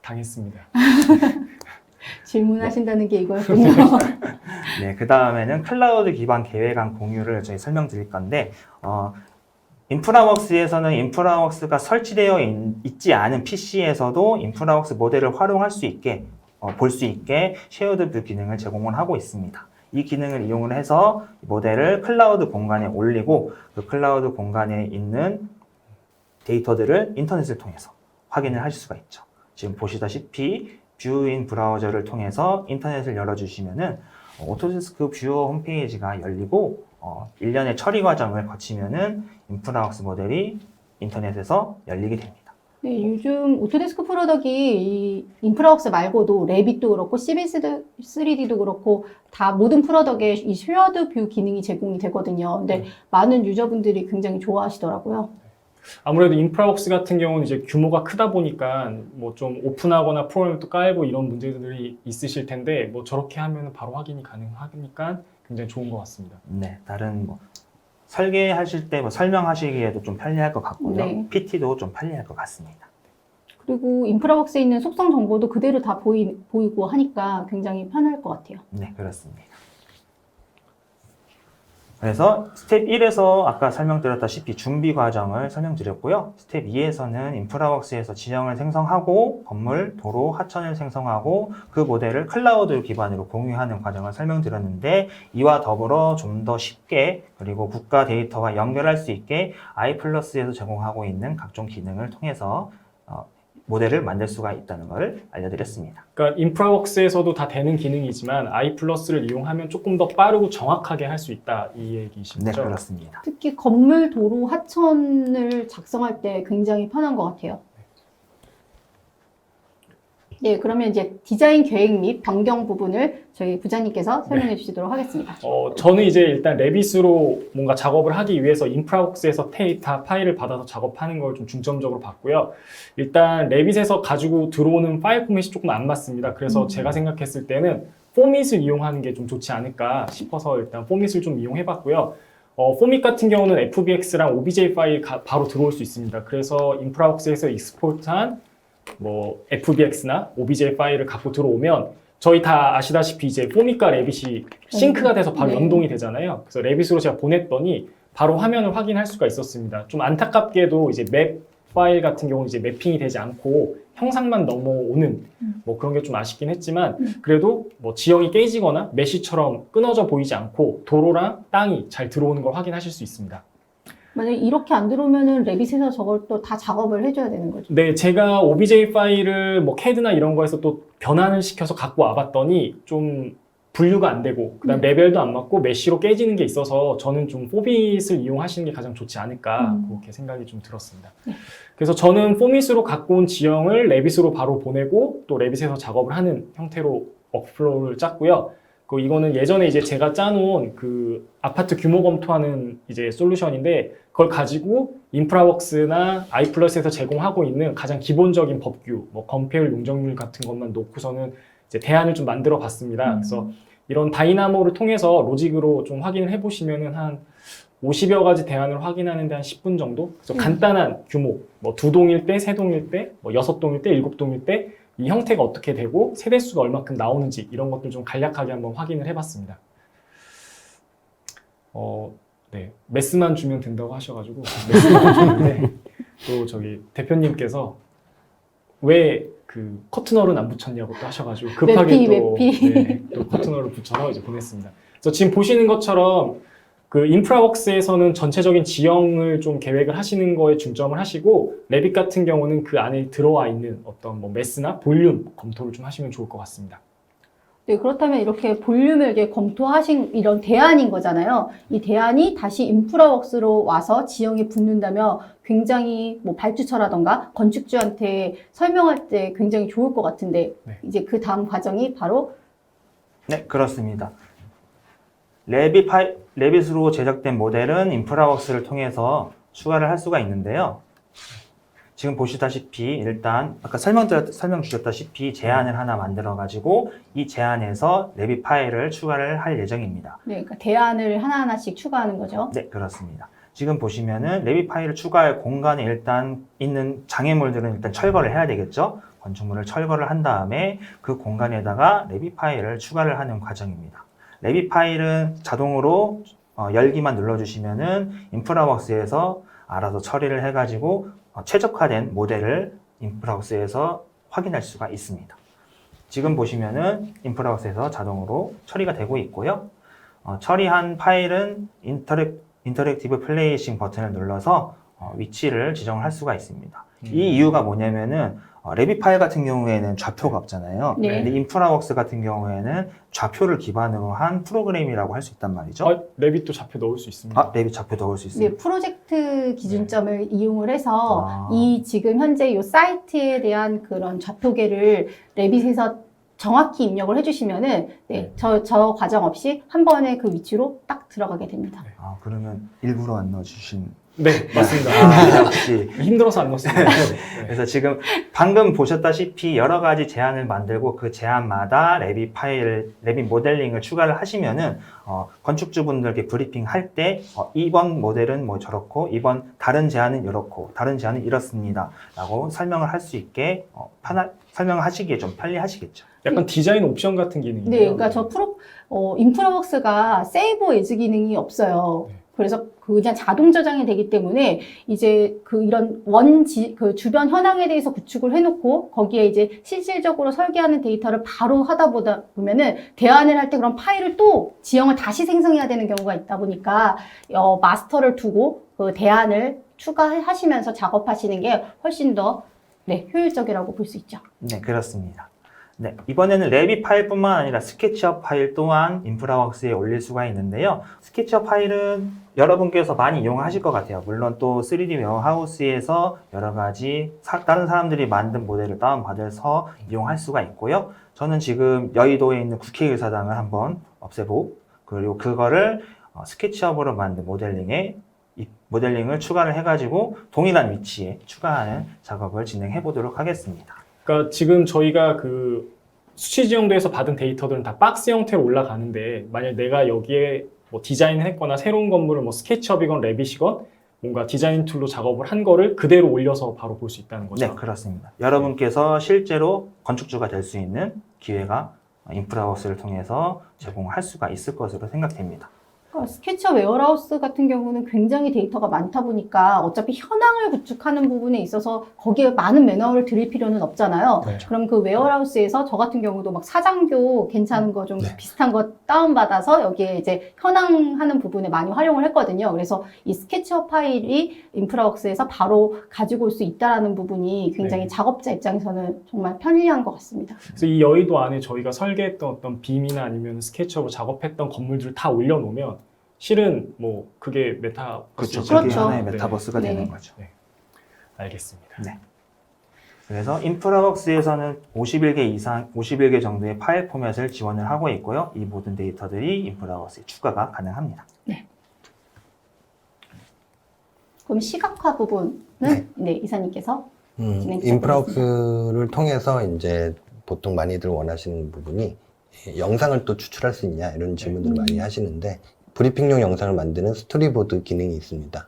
당했습니다. 질문하신다는 게 이거였군요. 네, 그 다음에는 클라우드 기반 계획안 공유를 저희 설명드릴 건데, 인프라웍스에서는 인프라웍스가 설치되어 있지 않은 PC에서도 인프라웍스 모델을 활용할 수 있게, 볼 수 있게 쉐어드 뷰 기능을 제공을 하고 있습니다. 이 기능을 이용을 해서 모델을 클라우드 공간에 올리고 그 클라우드 공간에 있는 데이터들을 인터넷을 통해서 확인을 하실 수가 있죠. 지금 보시다시피 뷰인 브라우저를 통해서 인터넷을 열어주시면은 오토데스크 뷰어 홈페이지가 열리고 일련의 처리 과정을 거치면은 인프라웍스 모델이 인터넷에서 열리게 됩니다. 네, 요즘 오토데스크 프로덕이 이 인프라웍스 말고도 레빗도 그렇고 CB3D도 그렇고 다 모든 프로덕에 이 쉐어드 뷰 기능이 제공이 되거든요. 근데 많은 유저분들이 굉장히 좋아하시더라고요. 아무래도 인프라웍스 같은 경우는 이제 규모가 크다 보니까 뭐 좀 오픈하거나 프로그램도 깔고 이런 문제들이 있으실 텐데 뭐 저렇게 하면 바로 확인이 가능하니까 굉장히 좋은 것 같습니다. 네, 다른 설계하실 때 설명하시기에도 좀 편리할 것 같고요. 네. PT도 좀 편리할 것 같습니다. 그리고 인프라웍스에 있는 속성 정보도 그대로 다 보이고 하니까 굉장히 편할 것 같아요. 네, 그렇습니다. 그래서 스텝 1에서 아까 설명드렸다시피 준비 과정을 설명드렸고요. 스텝 2에서는 인프라웍스에서 지형을 생성하고 건물, 도로, 하천을 생성하고 그 모델을 클라우드 기반으로 공유하는 과정을 설명드렸는데 이와 더불어 좀 더 쉽게 그리고 국가 데이터와 연결할 수 있게 I+에서 제공하고 있는 각종 기능을 통해서 모델을 만들 수가 있다는 것을 알려드렸습니다. 그러니까 인프라웍스에서도 다 되는 기능이지만 I+를 이용하면 조금 더 빠르고 정확하게 할 수 있다 이 얘기신 네, 거죠? 그렇습니다. 특히 건물, 도로, 하천을 작성할 때 굉장히 편한 것 같아요. 네, 그러면 이제 디자인 계획 및 변경 부분을 저희 부장님께서 설명해 주시도록 하겠습니다. 저는 이제 일단 레빗으로 뭔가 작업을 하기 위해서 인프라웍스에서 데이터 파일을 받아서 작업하는 걸 좀 중점적으로 봤고요. 일단 레빗에서 가지고 들어오는 파일 포맷이 조금 안 맞습니다. 그래서 제가 생각했을 때는 포밋을 이용하는 게 좀 좋지 않을까 싶어서 일단 포밋을 좀 이용해 봤고요. 포밋 같은 경우는 FBX랑 OBJ 파일 바로 들어올 수 있습니다. 그래서 인프라웍스에서 익스포트한 뭐 FBX나 OBJ 파일을 갖고 들어오면 저희 다 아시다시피 이제 포밋과 레빗이 싱크가 돼서 바로 네. 연동이 되잖아요. 그래서 레빗으로 제가 보냈더니 바로 화면을 확인할 수가 있었습니다. 좀 안타깝게도 이제 맵 파일 같은 경우는 이제 매핑이 되지 않고 형상만 넘어오는 뭐 그런 게 좀 아쉽긴 했지만 그래도 뭐 지형이 깨지거나 메시처럼 끊어져 보이지 않고 도로랑 땅이 잘 들어오는 걸 확인하실 수 있습니다. 만약에 이렇게 안 들어오면은 레빗에서 저걸 또 다 작업을 해줘야 되는 거죠. 네, 제가 OBJ 파일을 뭐 CAD나 이런 거에서 또 변환을 시켜서 갖고 와봤더니 좀 분류가 안 되고 그다음 레벨도 안 맞고 메쉬로 깨지는 게 있어서 저는 좀 포밋을 이용하시는 게 가장 좋지 않을까 그렇게 생각이 좀 들었습니다. 그래서 저는 포밋으로 갖고 온 지형을 레빗으로 바로 보내고 또 레빗에서 작업을 하는 형태로 워크플로우를 짰고요. 이거는 예전에 이제 제가 짜놓은 그 아파트 규모 검토하는 이제 솔루션인데 그걸 가지고 인프라웍스나 I+에서 제공하고 있는 가장 기본적인 법규, 뭐 건폐율, 용적률 같은 것만 놓고서는 이제 대안을 좀 만들어 봤습니다. 그래서 이런 다이나모를 통해서 로직으로 좀 확인을 해보시면은 한 50여 가지 대안을 확인하는데 한 10분 정도? 그래서 간단한 규모, 뭐 2동일 때, 3동일 때, 뭐 6동일 때, 7동일 때, 이 형태가 어떻게 되고 세대수가 얼마큼 나오는지 이런 것들 좀 간략하게 한번 확인을 해봤습니다. 네, 메스만 주면 된다고 하셔가지고 메스만 주는데 또 저기 대표님께서 왜 그 커튼홀은 안 붙였냐고 또 하셔가지고 급하게 또 커튼홀을 붙여서 이제 보냈습니다. 그래서 지금 보시는 것처럼 그 인프라웍스에서는 전체적인 지형을 좀 계획을 하시는 거에 중점을 하시고 레빗 같은 경우는 그 안에 들어와 있는 어떤 뭐 매스나 볼륨 검토를 좀 하시면 좋을 것 같습니다. 네, 그렇다면 이렇게 볼륨을 이렇게 검토하신 이런 대안인 거잖아요. 이 대안이 다시 인프라웍스로 와서 지형에 붙는다면 굉장히 뭐 발주처라던가 건축주한테 설명할 때 굉장히 좋을 것 같은데 네. 이제 그 다음 과정이 바로 네, 그렇습니다. 레빗으로 제작된 모델은 인프라웍스를 통해서 추가를 할 수가 있는데요. 지금 보시다시피 일단 아까 설명 주셨다시피 제안을 하나 만들어 가지고 이 제안에서 레빗 파일을 추가를 할 예정입니다. 네, 그러니까 대안을 하나하나씩 추가하는 거죠. 네, 그렇습니다. 지금 보시면은 레빗 파일을 추가할 공간에 일단 있는 장애물들은 일단 철거를 해야 되겠죠. 건축물을 철거를 한 다음에 그 공간에다가 레빗 파일을 추가를 하는 과정입니다. 레빗 파일은 자동으로 열기만 눌러주시면은 인프라웍스에서 알아서 처리를 해가지고 최적화된 모델을 인프라웍스에서 확인할 수가 있습니다. 지금 보시면은 인프라웍스에서 자동으로 처리가 되고 있고요. 처리한 파일은 인터랙티브 플레이싱 버튼을 눌러서 위치를 지정할 수가 있습니다. 이 이유가 뭐냐면은 레빗 파일 같은 경우에는 좌표가 없잖아요. 네. 근데 인프라웍스 같은 경우에는 좌표를 기반으로 한 프로그램이라고 할 수 있단 말이죠. 레빗도 좌표 넣을 수 있습니다. 레빗 좌표 넣을 수 있습니다. 네, 프로젝트 기준점을 이용을 해서 아. 이 지금 현재 이 사이트에 대한 그런 좌표계를 레빗에서 정확히 입력을 해주시면은 저 과정 없이 한 번에 그 위치로 딱 들어가게 됩니다. 그러면 일부러 안 넣어주신. 네, 맞습니다. 역시. 힘들어서 안 넣었습니다. 네. 그래서 지금 방금 보셨다시피 여러 가지 제안을 만들고 그 제안마다 레빗 모델링을 추가를 하시면은 건축주분들께 브리핑 할 때 이번 모델은 뭐 저렇고 이번 다른 제안은 이렇고 다른 제안은 이렇습니다 라고 설명을 할 수 있게 설명을 하시기에 좀 편리하시겠죠. 약간 디자인 옵션 같은 기능이에요. 네, 그러니까 인프라웍스가 세이브 에즈 기능이 없어요. 그래서 그냥 자동 저장이 되기 때문에 이제 이런 그 주변 현황에 대해서 구축을 해놓고 거기에 이제 실질적으로 설계하는 데이터를 바로 하다 보면은 대안을 할 때 그런 파일을 또 지형을 다시 생성해야 되는 경우가 있다 보니까 마스터를 두고 그 대안을 추가하시면서 작업하시는 게 훨씬 더 효율적이라고 볼 수 있죠. 네, 그렇습니다. 네, 이번에는 레빗 파일뿐만 아니라 스케치업 파일 또한 인프라웍스에 올릴 수가 있는데요. 스케치업 파일은 여러분께서 많이 이용하실 것 같아요. 물론 또 3D 웨어하우스에서 여러 가지 다른 사람들이 만든 모델을 다운받아서 이용할 수가 있고요. 저는 지금 여의도에 있는 국회의사당을 한번 없애보고 그리고 그거를 스케치업으로 만든 모델링을 추가를 해가지고 동일한 위치에 추가하는 작업을 진행해 보도록 하겠습니다. 그러니까 지금 저희가 그 수치 지형도에서 받은 데이터들은 다 박스 형태로 올라가는데 만약 내가 여기에 뭐 디자인을 했거나 새로운 건물을 뭐 스케치업이건 레빗이건 뭔가 디자인 툴로 작업을 한 거를 그대로 올려서 바로 볼 수 있다는 거죠. 네, 그렇습니다. 여러분께서 실제로 건축주가 될 수 있는 기회가 인프라웍스를 통해서 제공할 수가 있을 것으로 생각됩니다. 스케치업 웨어하우스 같은 경우는 굉장히 데이터가 많다 보니까 어차피 현황을 구축하는 부분에 있어서 거기에 많은 매너를 드릴 필요는 없잖아요. 네. 그럼 그 웨어하우스에서 저 같은 경우도 막 사장교 괜찮은 거 좀 비슷한 거 다운받아서 여기에 이제 현황하는 부분에 많이 활용을 했거든요. 그래서 이 스케치업 파일이 인프라웍스에서 바로 가지고 올 수 있다는 부분이 굉장히 작업자 입장에서는 정말 편리한 것 같습니다. 그래서 이 여의도 안에 저희가 설계했던 어떤 빔이나 아니면 스케치업으로 작업했던 건물들을 다 올려놓으면 실은 뭐 그게 메타버스죠. 그게 그렇죠. 하나의 메타버스가 네. 되는 거죠. 네. 알겠습니다. 네. 그래서 인프라웍스에서는 51개 정도의 파일 포맷을 지원을 하고 있고요. 이 모든 데이터들이 인프라웍스에 추가가 가능합니다. 네. 그럼 시각화 부분은 이사님께서 인프라웍스를 통해서 이제 보통 많이들 원하시는 부분이 영상을 또 추출할 수 있냐 이런 질문들을 많이 하시는데 브리핑용 영상을 만드는 스토리보드 기능이 있습니다.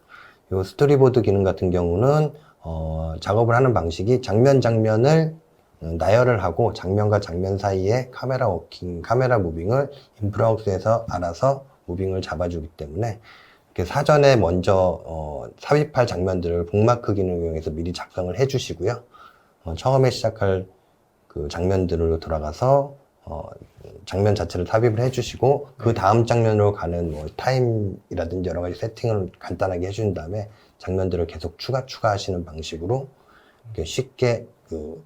이 스토리보드 기능 같은 경우는 작업을 하는 방식이 장면 장면을 나열을 하고 장면과 장면 사이에 카메라 워킹, 카메라 무빙을 인프라웍스에서 알아서 무빙을 잡아주기 때문에 이렇게 사전에 먼저 삽입할 장면들을 북마크 기능을 이용해서 미리 작성을 해주시고요. 처음에 시작할 그 장면들로 돌아가서 장면 자체를 삽입을 해주시고 그 다음 장면으로 가는 뭐 타임이라든지 여러 가지 세팅을 간단하게 해준 다음에 장면들을 계속 추가하시는 방식으로 이렇게 쉽게 그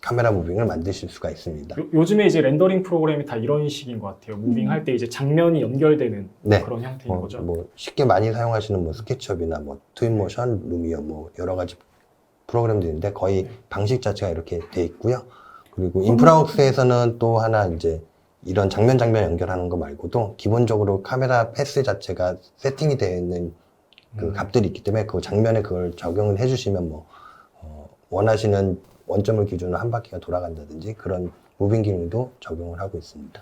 카메라 무빙을 만드실 수가 있습니다. 요즘에 이제 렌더링 프로그램이 다 이런 식인 것 같아요. 무빙할 때 이제 장면이 연결되는 네. 그런 형태인 거죠. 뭐 쉽게 많이 사용하시는 뭐 스케치업이나 뭐 트윈모션, 루미어 뭐 여러 가지 프로그램들인데 거의 방식 자체가 이렇게 돼 있고요. 그리고 인프라웍스에서는 또 하나 이제 이런 장면 연결하는 거 말고도 기본적으로 카메라 패스 자체가 세팅이 되어 있는 그 값들이 있기 때문에 그 장면에 그걸 적용을 해주시면 뭐 원하시는 원점을 기준으로 한 바퀴가 돌아간다든지 그런 무빙 기능도 적용을 하고 있습니다.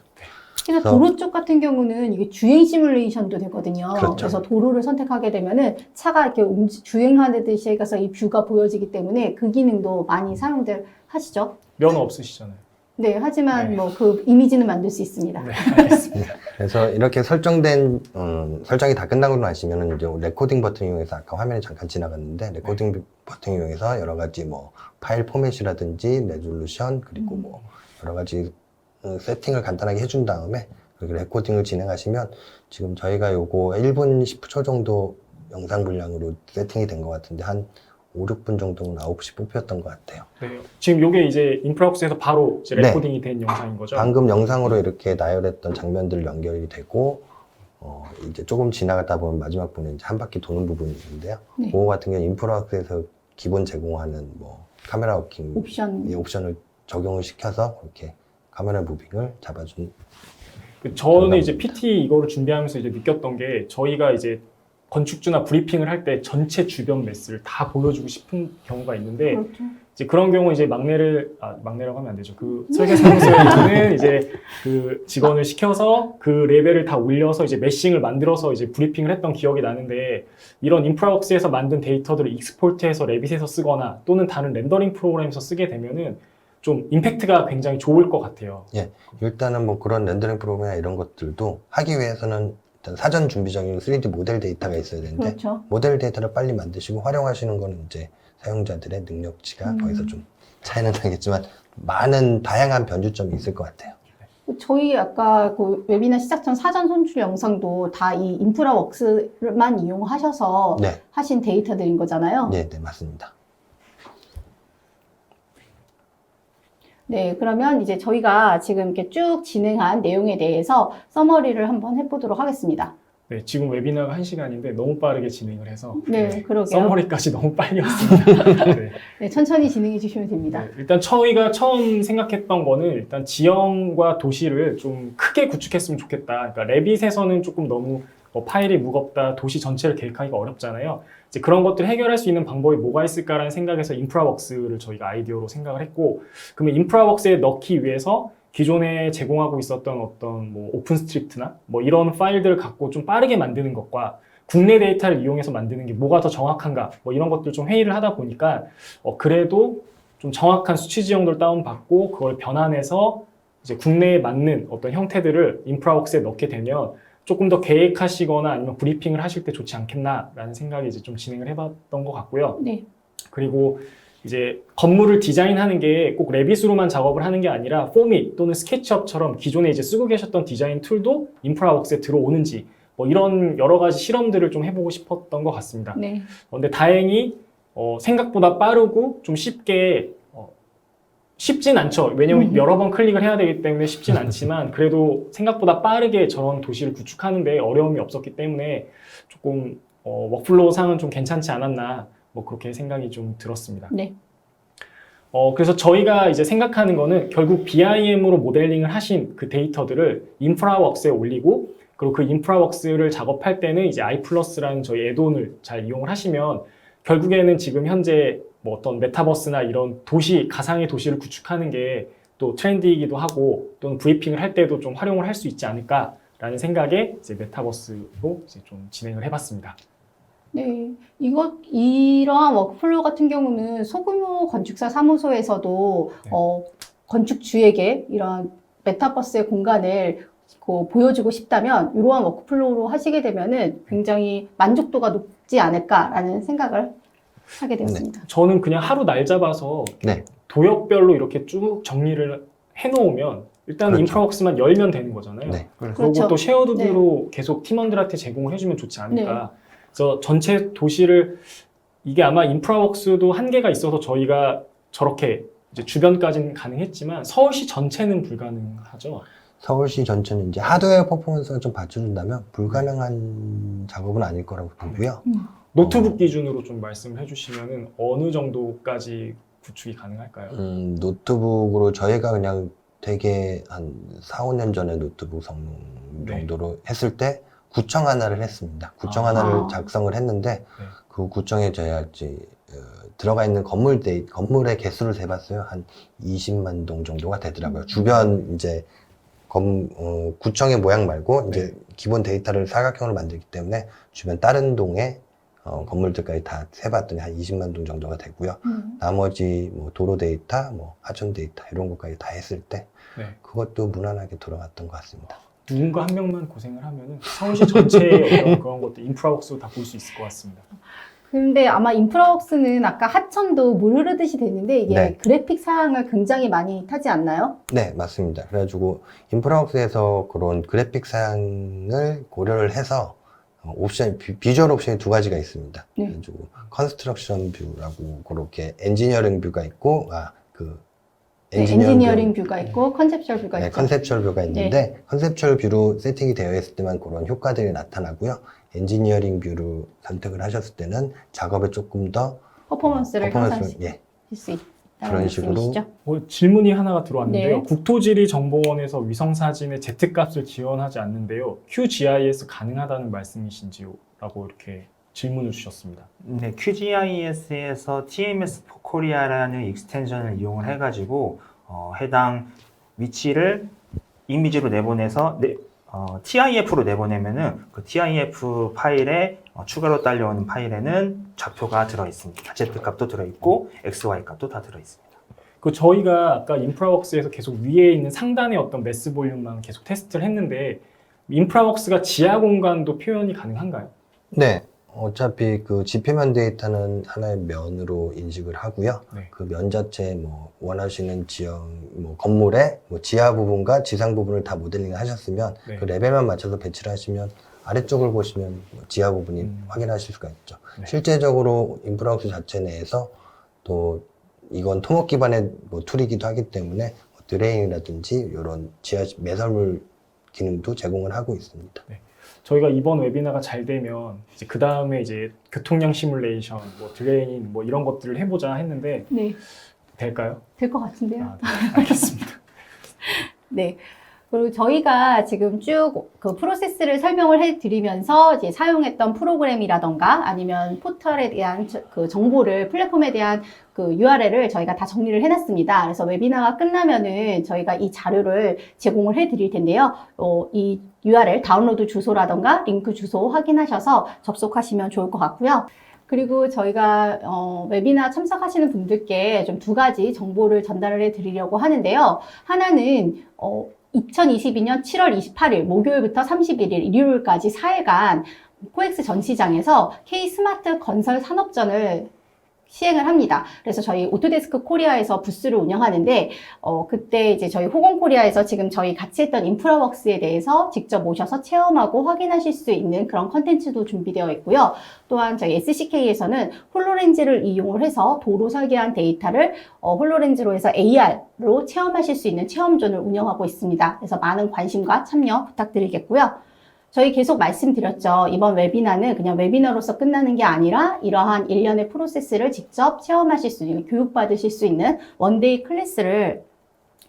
특히나 도로 쪽 같은 경우는 이게 주행 시뮬레이션도 되거든요. 그렇죠. 그래서 도로를 선택하게 되면은 차가 이렇게 주행하듯이 해서 이 뷰가 보여지기 때문에 그 기능도 많이 사용들 하시죠. 면허 없으시잖아요. 네, 하지만 네. 뭐 그 이미지는 만들 수 있습니다. 네, 알겠습니다. 그래서 이렇게 설정된 설정이 다 끝나고 나시면은 이제 레코딩 버튼 이용해서 아까 화면에 잠깐 지나갔는데 레코딩 버튼 이용해서 여러 가지 뭐 파일 포맷이라든지 레졸루션 그리고 뭐 여러 가지 세팅을 간단하게 해준 다음에 그렇게 레코딩을 진행하시면 지금 저희가 요거 1분 10초 정도 영상 분량으로 세팅이 된 것 같은데 한 5, 6분 정도는 9시 뽑혔던 것 같아요. 네. 지금 요게 이제 인프라웍스에서 바로 이제 네. 레코딩이 된 영상인 거죠? 방금 영상으로 이렇게 나열했던 장면들 연결이 되고 이제 조금 지나가다 보면 마지막 부분에 이제 한 바퀴 도는 부분이 있는데요. 네. 그거 같은 경우는 인프라웍스에서 기본 제공하는 뭐 카메라 워킹 옵션. 이 옵션을 적용을 시켜서 이렇게 카메라 무빙을 잡아준. 저는 이제 PT 이거를 준비하면서 이제 느꼈던 게 저희가 이제 건축주나 브리핑을 할 때 전체 주변 매스를 다 보여주고 싶은 경우가 있는데 그렇죠. 이제 그런 경우 이제 막내라고 하면 안 되죠. 그 설계사무소에서는 이제 그 직원을 시켜서 그 레벨을 다 올려서 이제 메싱을 만들어서 이제 브리핑을 했던 기억이 나는데 이런 인프라웍스에서 만든 데이터들을 익스포트해서 레빗에서 쓰거나 또는 다른 렌더링 프로그램에서 쓰게 되면은 좀 임팩트가 굉장히 좋을 것 같아요. 예, 일단은 뭐 그런 렌더링 프로그램이나 이런 것들도 하기 위해서는 일단 사전 준비적인 3D 모델 데이터가 있어야 되는데 그렇죠. 모델 데이터를 빨리 만드시고 활용하시는 거는 이제 사용자들의 능력치가 거기서 좀 차이는 나겠지만 많은 다양한 변주점이 있을 것 같아요. 저희 아까 그 웨비나 시작 전 사전 손출 영상도 다 이 인프라웍스만 이용하셔서 네, 하신 데이터들인 거잖아요. 네, 네, 맞습니다. 네, 그러면 이제 저희가 지금 이렇게 쭉 진행한 내용에 대해서 서머리를 한번 해보도록 하겠습니다. 네, 지금 웨비나가 1시간인데 너무 빠르게 진행을 해서 네, 그러게요. 서머리까지 너무 빨리 왔습니다. 네. 네, 천천히 진행해 주시면 됩니다. 네, 일단 저희가 처음 생각했던 거는 일단 지형과 도시를 좀 크게 구축했으면 좋겠다. 그러니까 레빗에서는 조금 너무 파일이 무겁다, 도시 전체를 계획하기가 어렵잖아요. 이제 그런 것들을 해결할 수 있는 방법이 뭐가 있을까라는 생각에서 인프라웍스를 저희가 아이디어로 생각을 했고, 그러면 인프라웍스에 넣기 위해서 기존에 제공하고 있었던 어떤 뭐 오픈스트립트나 뭐 이런 파일들을 갖고 좀 빠르게 만드는 것과 국내 데이터를 이용해서 만드는 게 뭐가 더 정확한가 뭐 이런 것들 좀 회의를 하다 보니까 그래도 좀 정확한 수치 지형들 다운받고 그걸 변환해서 이제 국내에 맞는 어떤 형태들을 인프라웍스에 넣게 되면 조금 더 계획하시거나 아니면 브리핑을 하실 때 좋지 않겠나라는 생각이 이제 좀 진행을 해봤던 것 같고요. 네. 그리고 이제 건물을 디자인하는 게 꼭 레빗으로만 작업을 하는 게 아니라 포밋 또는 스케치업처럼 기존에 이제 쓰고 계셨던 디자인 툴도 인프라웍스에 들어오는지 뭐 이런 여러 가지 실험들을 좀 해보고 싶었던 것 같습니다. 네. 근데 다행히 생각보다 빠르고 좀 쉽게 쉽진 않죠. 왜냐면 여러 번 클릭을 해야 되기 때문에 쉽진 않지만 그래도 생각보다 빠르게 저런 도시를 구축하는데 어려움이 없었기 때문에 조금 워크플로우 상은 좀 괜찮지 않았나 뭐 그렇게 생각이 좀 들었습니다. 네. 그래서 저희가 이제 생각하는 거는 결국 BIM으로 모델링을 하신 그 데이터들을 인프라웍스에 올리고 그리고 그 인프라웍스를 작업할 때는 이제 iPlus라는 저희 애돈을 잘 이용을 하시면 결국에는 지금 현재 뭐 어떤 메타버스나 이런 도시, 가상의 도시를 구축하는 게 또 트렌디이기도 하고 또는 브리핑을 할 때도 좀 활용을 할 수 있지 않을까라는 생각에 이제 메타버스로 이제 좀 진행을 해봤습니다. 네, 이러한 워크플로우 같은 경우는 소규모 건축사 사무소에서도 네. 건축주에게 이런 메타버스의 공간을 보여주고 싶다면 이러한 워크플로우로 하시게 되면은 굉장히 만족도가 높지 않을까라는 생각을 하게 되었습니다. 저는 그냥 하루 날 잡아서 네. 도역별로 이렇게 쭉 정리를 해놓으면 일단 그렇죠. 인프라웍스만 열면 되는 거잖아요. 네. 그리고 그렇죠. 또 쉐어드뷰로 계속 팀원들한테 제공을 해주면 좋지 않을까. 그래서 전체 도시를 이게 아마 인프라웍스도 한계가 있어서 저희가 저렇게 이제 주변까지는 가능했지만 서울시 전체는 불가능하죠. 서울시 전체는 이제 하드웨어 퍼포먼스를 좀 받쳐준다면 불가능한 작업은 아닐 거라고 보고요. 노트북 기준으로 좀 말씀을 해주시면은 어느 정도까지 구축이 가능할까요? 노트북으로 저희가 그냥 되게 한 4, 5년 전에 노트북 성능 네. 정도로 했을 때 구청 하나를 했습니다. 구청 아. 하나를 작성을 했는데 네. 그 구청에 저희가 들어가 있는 건물의 개수를 세봤어요. 한 20만 동 정도가 되더라고요. 주변 이제 구청의 모양 말고 이제 기본 데이터를 사각형으로 만들기 때문에 주변 다른 동의 건물들까지 다 세봤더니 한 20만 동 정도가 되고요. 나머지 뭐 도로 데이터, 뭐 하천 데이터 이런 것까지 다 했을 때 네. 그것도 무난하게 돌아갔던 것 같습니다. 누군가 한 명만 고생을 하면은 서울시 전체의 어떤 그런 것도 인프라웍스로 다 볼 수 있을 것 같습니다. 근데 아마 인프라웍스는 아까 하천도 물 흐르듯이 되는데 이게 네. 그래픽 사항을 굉장히 많이 타지 않나요? 네, 맞습니다. 그래가지고 인프라웍스에서 그런 그래픽 사양을 고려를 해서 비주얼 옵션이 두 가지가 있습니다. 네. 그래가지고 컨스트럭션 뷰라고 그렇게 엔지니어링 뷰가 있고 엔지니어링 뷰가 있고 컨셉셜 뷰가 네, 있죠. 컨셉셜 뷰가 있는데 컨셉셜 뷰로 세팅이 되어 있을 때만 그런 효과들이 나타나고요. 엔지니어링 뷰로 선택을 하셨을 때는 작업에 조금 더 퍼포먼스를 향상시킬 예, 수 있다는 그런 식으로 말씀이시죠? 질문이 하나가 들어왔는데요. 네. 국토지리정보원에서 위성사진의 Z값을 지원하지 않는데요. QGIS 가능하다는 말씀이신지요? 라고 이렇게 질문을 주셨습니다. 네, QGIS에서 TMS 코리아라는 익스텐션을 이용을 해가지고 해당 위치를 이미지로 내보내서 TIF로 내보내면은 그 TIF 파일에 추가로 딸려오는 파일에는 좌표가 들어 있습니다. Z 값도 들어 있고 XY 값도 다 들어 있습니다. 그 저희가 아까 인프라웍스에서 계속 위에 있는 상단의 어떤 매스 볼륨만 계속 테스트를 했는데 인프라웍스가 지하 공간도 표현이 가능한가요? 네. 어차피 그 지표면 데이터는 하나의 면으로 인식을 하고요. 네. 그 면 자체에 뭐 원하시는 지형, 뭐 건물의 뭐 지하 부분과 지상 부분을 다 모델링 하셨으면 네. 그 레벨만 맞춰서 배치를 하시면 아래쪽을 보시면 뭐 지하 부분이 확인하실 수가 있죠. 네. 실제적으로 인프라웍스 자체 내에서 또 이건 토목 기반의 뭐 툴이기도 하기 때문에 뭐 드레인이라든지 이런 지하 매설물 기능도 제공을 하고 있습니다. 네. 저희가 이번 웨비나가 잘 되면 이제 그 다음에 이제 교통량 시뮬레이션, 뭐 드레인, 뭐 이런 것들을 해보자 했는데 네, 될까요? 될 것 같은데요. 네, 알겠습니다. 네. 그리고 저희가 지금 쭉 그 프로세스를 설명을 해드리면서 이제 사용했던 프로그램이라던가 아니면 포털에 대한 그 정보를 플랫폼에 대한 그 URL을 저희가 다 정리를 해놨습니다. 그래서 웨비나가 끝나면은 저희가 이 자료를 제공을 해드릴 텐데요. 이 URL 다운로드 주소라던가 링크 주소 확인하셔서 접속하시면 좋을 것 같고요. 그리고 저희가 웨비나 참석하시는 분들께 좀 두 가지 정보를 전달을 해드리려고 하는데요. 하나는 2022년 7월 28일 목요일부터 31일 일요일까지 4일간 코엑스 전시장에서 K-스마트 건설 산업전을 시행을 합니다. 그래서 저희 오토데스크 코리아에서 부스를 운영하는데 그때 이제 저희 호공코리아에서 지금 저희 같이 했던 인프라웍스에 대해서 직접 오셔서 체험하고 확인하실 수 있는 그런 컨텐츠도 준비되어 있고요. 또한 저희 SCK에서는 홀로렌즈를 이용을 해서 도로 설계한 데이터를 홀로렌즈로 해서 AR로 체험하실 수 있는 체험존을 운영하고 있습니다. 그래서 많은 관심과 참여 부탁드리겠고요. 저희 계속 말씀드렸죠. 이번 웨비나는 그냥 웨비나로서 끝나는 게 아니라 이러한 일련의 프로세스를 직접 체험하실 수 있는, 교육받으실 수 있는 원데이 클래스를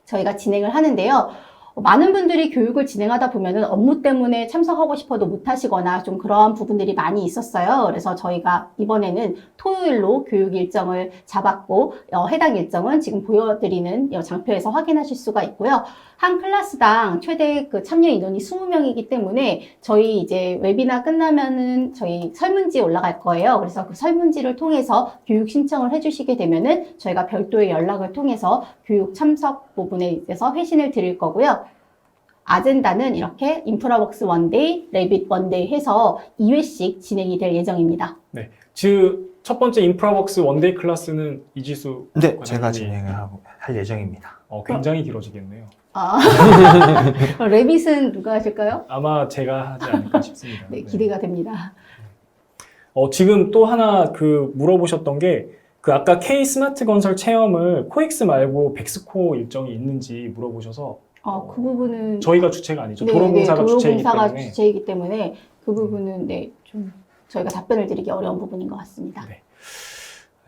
저희가 진행을 하는데요. 많은 분들이 교육을 진행하다 보면은 업무 때문에 참석하고 싶어도 못 하시거나 좀 그런 부분들이 많이 있었어요. 그래서 저희가 이번에는 토요일로 교육 일정을 잡았고, 해당 일정은 지금 보여드리는 장표에서 확인하실 수가 있고요. 한 클래스당 최대 그 참여 인원이 20명이기 때문에 저희 이제 웨비나 끝나면은 저희 설문지 올라갈 거예요. 그래서 그 설문지를 통해서 교육 신청을 해주시게 되면은 저희가 별도의 연락을 통해서 교육 참석 부분에 대해서 회신을 드릴 거고요. 아젠다는 이렇게 인프라웍스 원데이, 레빗 원데이 해서 2회씩 진행이 될 예정입니다. 네. 첫 번째 인프라웍스 원데이 클래스는 이지수 네, 과장님이- 제가 진행을 할 예정입니다. 굉장히 길어지겠네요. 레빗은 누가 하실까요? 아마 제가 하지 않을까 싶습니다. 네, 기대가 됩니다. 지금 또 하나 물어보셨던 게 아까 K 스마트 건설 체험을 코엑스 말고 백스코 일정이 있는지 물어보셔서 그 부분은 저희가 주체가 아니죠. 네, 도로공사가 주체이기 도로공사가 때문에. 주체이기 때문에 그 부분은 좀 저희가 답변을 드리기 어려운 부분인 것 같습니다. 네.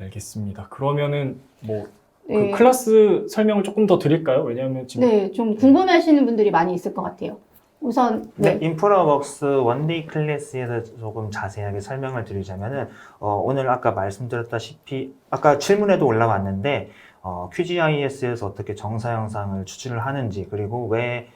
알겠습니다. 그러면은 그 네. 클래스 설명을 조금 더 드릴까요? 왜냐하면 지금 네, 좀 궁금해하시는 분들이 많이 있을 것 같아요. 우선 네, 인프라웍스 원데이 클래스에서 조금 자세하게 설명을 드리자면은 오늘 아까 말씀드렸다시피 아까 질문에도 올라왔는데 QGIS에서 어떻게 정사 영상을 추출을 하는지 그리고 왜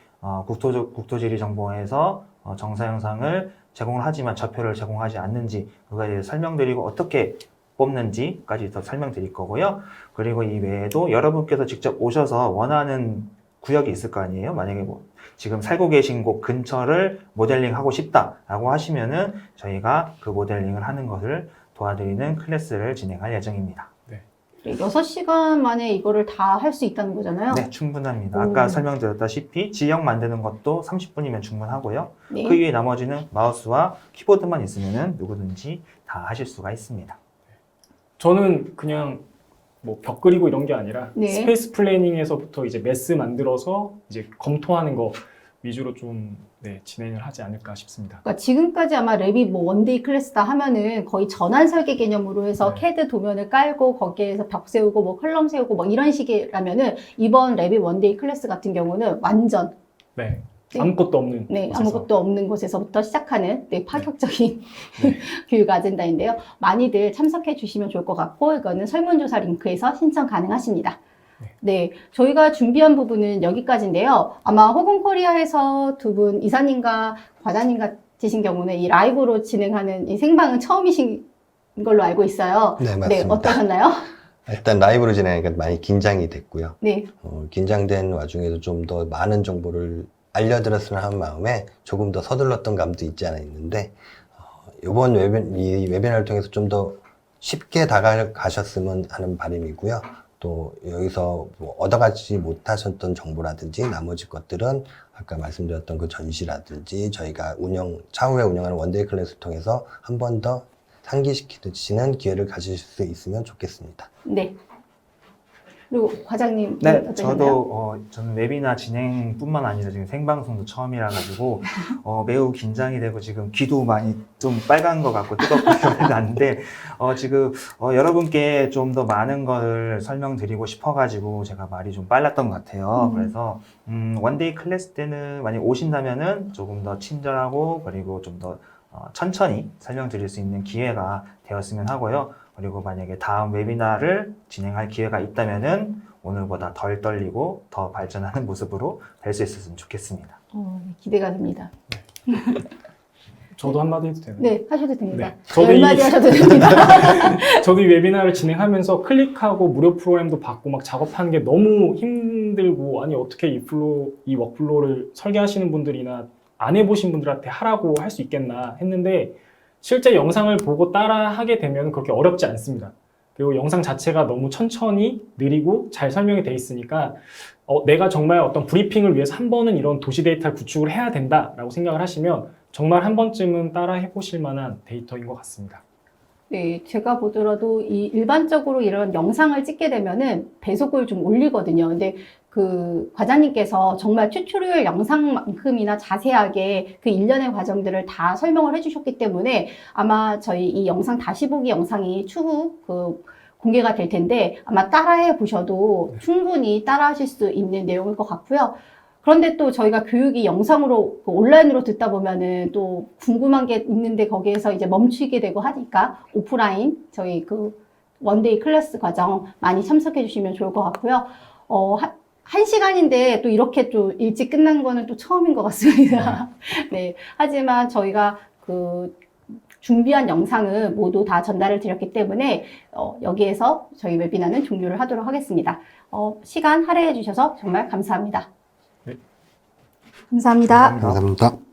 국토지리정보원에서 정사 영상을 제공을 하지만 좌표를 제공하지 않는지 그거에 대해 설명드리고 어떻게 뽑는지까지 더 설명드릴 거고요. 그리고 이 외에도 여러분께서 직접 오셔서 원하는 구역이 있을 거 아니에요. 만약에 지금 살고 계신 곳 근처를 모델링하고 싶다라고 하시면은 저희가 그 모델링을 하는 것을 도와드리는 클래스를 진행할 예정입니다. 6시간 만에 이거를 다 할 수 있다는 거잖아요. 네, 충분합니다. 아까 설명드렸다시피 지형 만드는 것도 30분이면 충분하고요. 네. 그 이외 나머지는 마우스와 키보드만 있으면은 누구든지 다 하실 수가 있습니다. 저는 그냥 벽 그리고 이런 게 아니라 네. 스페이스 플래닝에서부터 이제 메스 만들어서 이제 검토하는 거 위주로 좀 진행을 하지 않을까 싶습니다. 그러니까 지금까지 아마 레빗 원데이 클래스다 하면은 거의 전환 설계 개념으로 해서 네. CAD 도면을 깔고 거기에서 벽 세우고 컬럼 세우고 이런 식이라면은 이번 레빗 원데이 클래스 같은 경우는 완전 네. 네. 아무것도 없는 네, 곳에서. 아무것도 없는 곳에서부터 시작하는 파격적인 네. 교육 아젠다인데요. 많이들 참석해 주시면 좋을 것 같고 이거는 설문조사 링크에서 신청 가능하십니다. 네, 저희가 준비한 부분은 여기까지인데요. 아마 호공코리아에서 두 분 이사님과 과장님 같으신 경우는 이 라이브로 진행하는 이 생방은 처음이신 걸로 알고 있어요. 네, 맞습니다. 네, 어떠셨나요? 일단 라이브로 진행하니까 많이 긴장이 됐고요. 네, 긴장된 와중에도 좀 더 많은 정보를 알려드렸으면 하는 마음에 조금 더 서둘렀던 감도 있지 않아 있는데 이번 이 웨비나를 통해서 좀 더 쉽게 다가가셨으면 하는 바람이고요. 또 여기서 얻어가지 못하셨던 정보라든지 나머지 것들은 아까 말씀드렸던 그 전시라든지 저희가 차후에 운영하는 원데이 클래스를 통해서 한 번 더 상기시키시는 기회를 가지실 수 있으면 좋겠습니다. 네. 그리고 과장님 네, 어떠셨나요? 저는 웨비나 진행뿐만 아니라 지금 생방송도 처음이라 가지고 매우 긴장이 되고 지금 귀도 많이 좀 빨간 것 같고 뜨겁고 났는데 지금 여러분께 좀 더 많은 걸 설명드리고 싶어가지고 제가 말이 좀 빨랐던 것 같아요. 그래서 원데이 클래스 때는 만약 오신다면은 조금 더 친절하고 그리고 좀 더 천천히 설명드릴 수 있는 기회가 되었으면 하고요. 그리고 만약에 다음 웨비나를 진행할 기회가 있다면은 오늘보다 덜 떨리고 더 발전하는 모습으로 될 수 있었으면 좋겠습니다. 기대가 됩니다. 저도 한마디 해도 되나요? 네, 하셔도 됩니다. 네. 저도 이- 10마디 하셔도 됩니다. 저도 이 웨비나를 진행하면서 클릭하고 무료 프로그램도 받고 막 작업하는 게 너무 힘들고 아니 어떻게 이 워크플로우를 설계하시는 분들이나 안 해보신 분들한테 하라고 할 수 있겠나 했는데 실제 영상을 보고 따라 하게 되면 그렇게 어렵지 않습니다. 그리고 영상 자체가 너무 천천히 느리고 잘 설명이 돼 있으니까 내가 정말 어떤 브리핑을 위해서 한 번은 이런 도시 데이터를 구축을 해야 된다라고 생각을 하시면 정말 한 번쯤은 따라 해보실 만한 데이터인 것 같습니다. 네, 제가 보더라도 일반적으로 이런 영상을 찍게 되면은 배속을 좀 올리거든요. 근데 그 과장님께서 정말 튜토리얼 영상만큼이나 자세하게 그 일련의 과정들을 다 설명을 해주셨기 때문에 아마 저희 이 영상 다시 보기 영상이 추후 공개가 될 텐데 아마 따라해 보셔도 충분히 따라하실 수 있는 내용일 것 같고요. 그런데 또 저희가 교육이 영상으로 온라인으로 듣다 보면은 또 궁금한 게 있는데 거기에서 이제 멈추게 되고 하니까 오프라인 저희 그 원데이 클래스 과정 많이 참석해 주시면 좋을 것 같고요. 한 시간인데 또 이렇게 또 일찍 끝난 거는 또 처음인 것 같습니다. 네. 하지만 저희가 그 준비한 영상은 모두 다 전달을 드렸기 때문에 여기에서 저희 웨비나는 종료를 하도록 하겠습니다. 시간 할애해 주셔서 정말 감사합니다. 네. 감사합니다. 감사합니다.